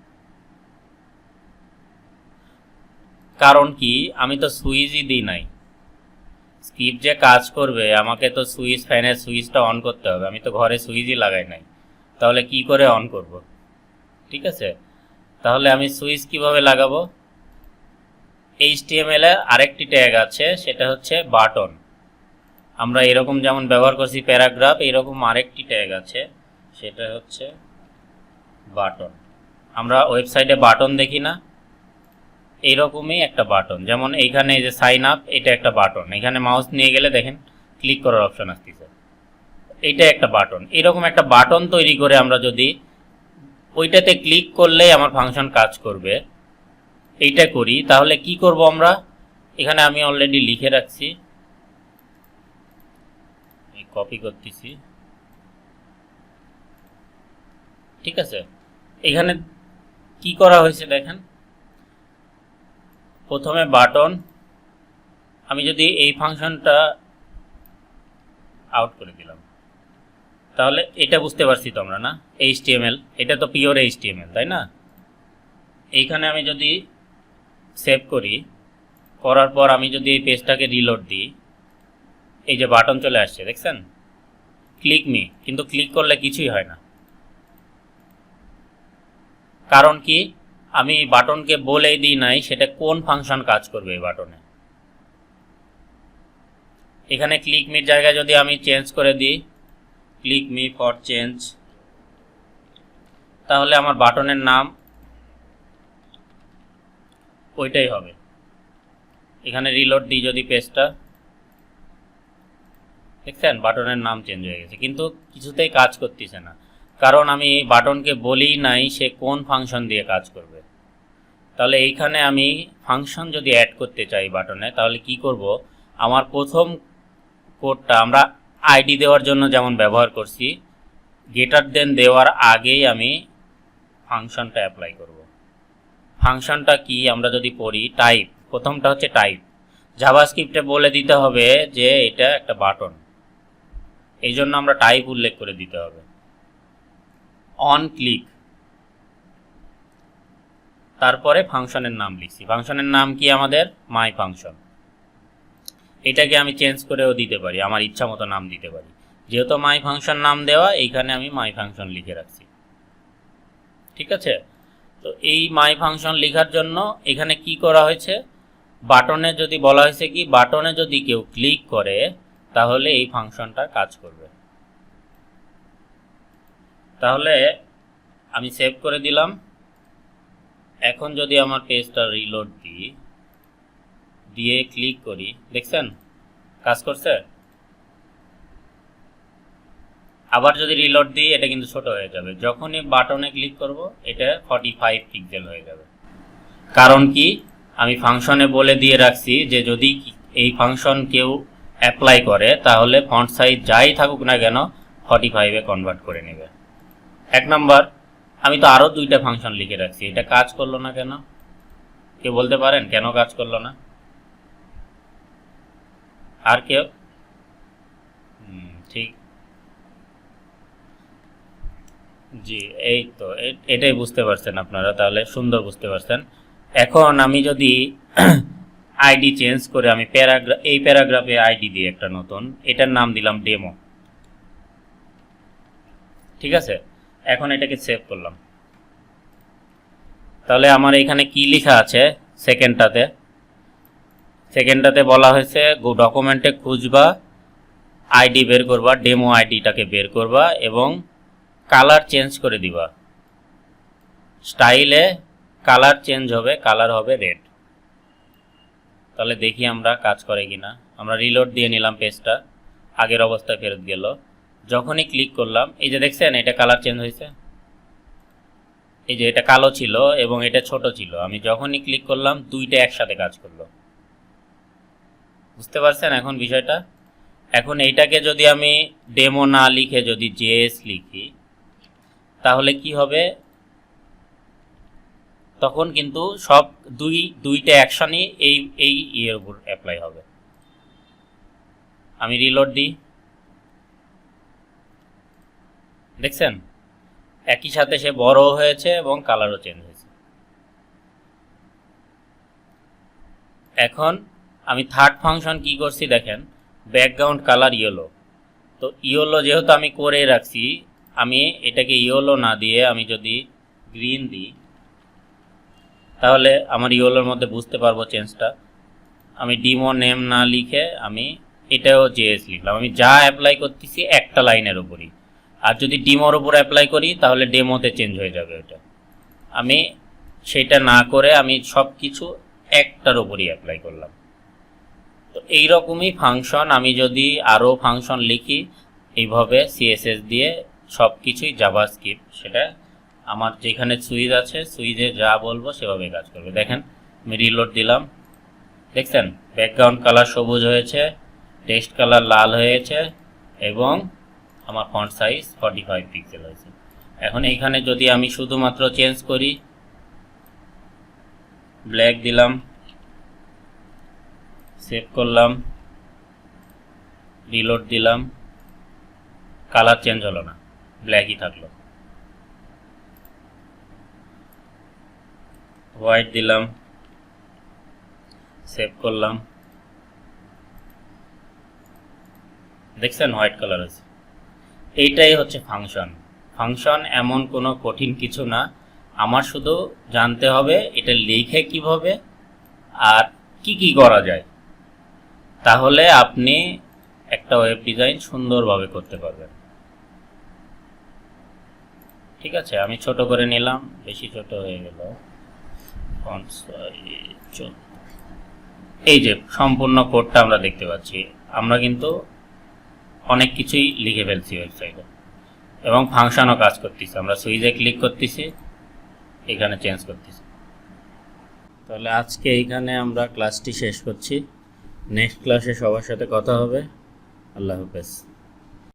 কারণ কি, আমি তো সুইচই দিই নাই। স্ক্রিপ্ট যে কাজ করবে আমাকে তো ফ্যানের সুইচটা অন করতে হবে, আমি তো ঘরে সুইচই লাগাই নাই, তাহলে কি করে অন করব? ঠিক আছে, তাহলে আমি সুইচ কিভাবে লাগাবো? HTML এ আরেকটি ট্যাগ আছে, সেটা হচ্ছে বাটন। আমরা এরকম যেমন ব্যবহার করছি প্যারাগ্রাফ, এরকম আরেকটি ট্যাগ আছে, সেটা হচ্ছে বাটন। আমরা ওয়েবসাইটে বাটন দেখি না, এইরকমই একটা বাটন। যেমন এইখানে এই যে সাইন আপ, এটা একটা বাটন, এখানে মাউস নিয়ে গেলে দেখেন ক্লিক করার অপশন আসতেছে, এইটা একটা বাটন। এরকম একটা বাটন তৈরি করে আমরা যদি ওইটাতে ক্লিক করলেই আমার ফাংশন কাজ করবে, এইটা করি, তাহলে কি করব আমরা, এখানে আমি অলরেডি লিখে রাখছি, কপি করতেছি। ঠিক আছে, এখানে কি করা হয়েছে দেখেন, প্রথমে বাটন, আমি যদি এই ফাংশনটা আউট করে দিলাম, তাহলে এটা বুঝতে পারছি তো আমরা না, HTML, এটা তো পিওর HTML, তাই না? এইখানে আমি যদি সেভ করি, করার পর আমি যদি এই পেজটাকে রিলোড দিই, এই যে বাটন চলে আসছে দেখছেন, ক্লিক মি, কিন্তু ক্লিক করলে কিছুই হয় না। কারণ কি, আমি বাটনকে বলেই দিই নাই সেটা কোন ফাংশন কাজ করবে এই বাটনে। এখানে ক্লিক মির জায়গায় যদি আমি চেঞ্জ করে দিই, ক্লিক মি ফর চেঞ্জ, তাহলে আমার বাটনের নাম ওইটাই হবে। এখানে রিলোড দিই যদি পেজটা, দেখছেন বাটনের নাম চেঞ্জ হয়ে গেছে, কিন্তু কিছুতেই কাজ করতেছে না, কারণ আমি বাটনকে বলি নাই সে কোন ফাংশন দিয়ে কাজ করবে। তাহলে এইখানে আমি ফাংশন যদি অ্যাড করতে চাই বাটনে, তাহলে কি করব, আমার প্রথম কোডটা আমরা আইডি দেওয়ার জন্য যেমন ব্যবহার করছি, গ্রেটার দেন দেওয়ার আগেই আমি ফাংশনটা অ্যাপ্লাই করব। ফাংশনটা কি আমরা যদি পড়ি, টাইপ, প্রথমটা হচ্ছে টাইপ, জাভাস্ক্রিপ্টে বলে দিতে হবে যে এটা একটা বাটন, এই জন্য আমরা টাইপ উল্লেখ করে দিতে হবে। অন ক্লিক, তারপরে ফাংশনের নাম লিখছি, ফাংশনের নাম কি আমাদের মাই ফাংশন। এটাকে আমি চেঞ্জ করেও দিতে পারি, আমার ইচ্ছা মতো নাম দিতে পারি, যেহেতু মাই ফাংশন নাম দেওয়া, এইখানে আমি মাই ফাংশন লিখে রাখছি। ঠিক আছে, তো এই মাই ফাংশন লেখার জন্য এখানে কি করা হয়েছে, বাটনে যদি বলা হয়েছে কি, বাটনে যদি কেউ ক্লিক করে তাহলে এই ফাংশনটা কাজ করবে। তাহলে আমি সেভ করে দিলাম। এখন যদি আমার পেজটা রিলোড দিই, দিয়ে ক্লিক করি, দেখছেন কাজ করছে। আবার যদি রিলোড দিই, এটা কিন্তু ছোট হয়ে যাবে, যখনই বাটনে ক্লিক করব এটা 45 পিক্সেল হয়ে যাবে। কারণ কি, আমি ফাংশনে বলে দিয়ে রাখছি যে যদি এই ফাংশন কেউ অ্যাপ্লাই করে তাহলে ফন্ট সাইজ যাই থাকুক না কেন 45-এ কনভার্ট করে নেবে। এক নাম্বার, আমি তো আরও 2টা ফাংশন লিখে রাখছি, এটা কাজ করলো না কেন? কেউ বলতে পারেন কেন কাজ করলো না? আর কেউ? ঠিক, জি, এই তো এটাই বুঝতে পারছেন আপনারা, তাহলে সুন্দর বুঝতে পারছেন। এখন আমি যদি আইডি চেঞ্জ করে, আমি এই প্যারাগ্রাফে আইডি দিই একটা নতুন, এটার নাম দিলাম ডেমো। ঠিক আছে, এখন এটাকে সেভ করলাম। তাহলে আমার এখানে কি লেখা আছে, সেকেন্ডটাতে বলা হয়েছে ডকুমেন্টে খুঁজবা, আইডি বের করবা, ডেমো আইডিটাকে বের করবা এবং কালার চেঞ্জ করে দিবা, স্টাইলে কালার চেঞ্জ হবে, কালার হবে রেড। তাহলে দেখি আমরা কাজ করে কিনা। আমরা রিলোড দিয়ে নিলাম, পেজটা আগের অবস্থায় ফেরত গেল। যখনই ক্লিক করলাম, এই যে দেখছেন এটা কালার চেঞ্জ হয়েছে, এই যে এটা কালো ছিল এবং এটা ছোট ছিল, আমি যখনই ক্লিক করলাম 2টা একসাথে কাজ করলো। বুঝতে পারছেন এখন বিষয়টা? এখন এইটাকে যদি আমি ডেমো না লিখে যদি জেএস লিখি, তাহলে কি হবে, তখন কিন্তু সব দুইটা অ্যাকশনই এই ইয়ের উপর অ্যাপ্লাই হবে। আমি রিলোড দিই, দেখছেন একই সাথে সে বড় হয়েছে এবং কালারও চেঞ্জ হয়েছে। এখন আমি থার্ড ফাংশন কি করছি দেখেন, ব্যাকগ্রাউন্ড কালার ইয়েলো। তো ইয়েলো যেহেতু আমি করে রাখছি, আমি এটাকে ইয়েলো না দিয়ে আমি যদি গ্রিন দিই, তাহলে আমার ইয়েলোর মধ্যে বুঝতে পারবো চেঞ্জটা। আমি ডিমো নেম না লিখে আমি এটাও জেএস লিখলাম, আমি যা অ্যাপ্লাই করতেছি একটা লাইনের উপরই। আর যদি ডিমোর উপর অ্যাপ্লাই করি তাহলে ডেমোতে চেঞ্জ হয়ে যাবে ওটা। আমি সেটা না করে আমি সব কিছু একটার উপরই অ্যাপ্লাই করলাম। তো এইরকমই ফাংশন আমি যদি আরও ফাংশন লিখি এইভাবে সিএসএস দিয়ে সব কিছুই জাভাস্ক্রিপ্ট, সেটা আমার যেখানে সুইচ আছে সুইচে যা বলবো সেভাবে কাজ করবে। দেখেন আমি রিলোড দিলাম, দেখছেন ব্যাকগ্রাউন্ড কালার সবুজ হয়েছে, টেক্সট কালার লাল হয়েছে এবং আমার ফন্ট সাইজ 45 পিক্সেল হয়েছে। এখন এইখানে যদি আমি শুধুমাত্র চেঞ্জ করি, ব্ল্যাক দিলাম, সেভ করলাম, রিলোড দিলাম, কালার চেঞ্জ হলো না, ব্ল্যাকই থাকলো। হোয়াইট দিলাম, সেভ করলাম, দেখছেন হোয়াইট কালার হয়েছে। এইটাই হচ্ছে ফাংশন। ফাংশন এমন কোনো কঠিন কিছু না, আমার শুধু জানতে হবে এটা লিখে কিভাবে আর কি কি করা যায়, তাহলে আপনি একটা ওয়েব ডিজাইন সুন্দরভাবে করতে পারবেন। ঠিক আছে, আমি ছোট করে নিলাম, বেশি ছোট হয়ে গেল। এই যে সম্পূর্ণ কোডটা আমরা দেখতে পাচ্ছি, আমরা কিন্তু অনেক কিছুই লিখে ফেলছি ওয়েবসাইটে, এবং ফাংশনও কাজ করতেছি। আমরা সুইচে ক্লিক করতেছি, এখানে চেঞ্জ করতেছি। তাহলে আজকে এইখানে আমরা ক্লাসটি শেষ করছি। নেক্সট ক্লাসে সবার সাথে কথা হবে। আল্লাহ হাফেজ।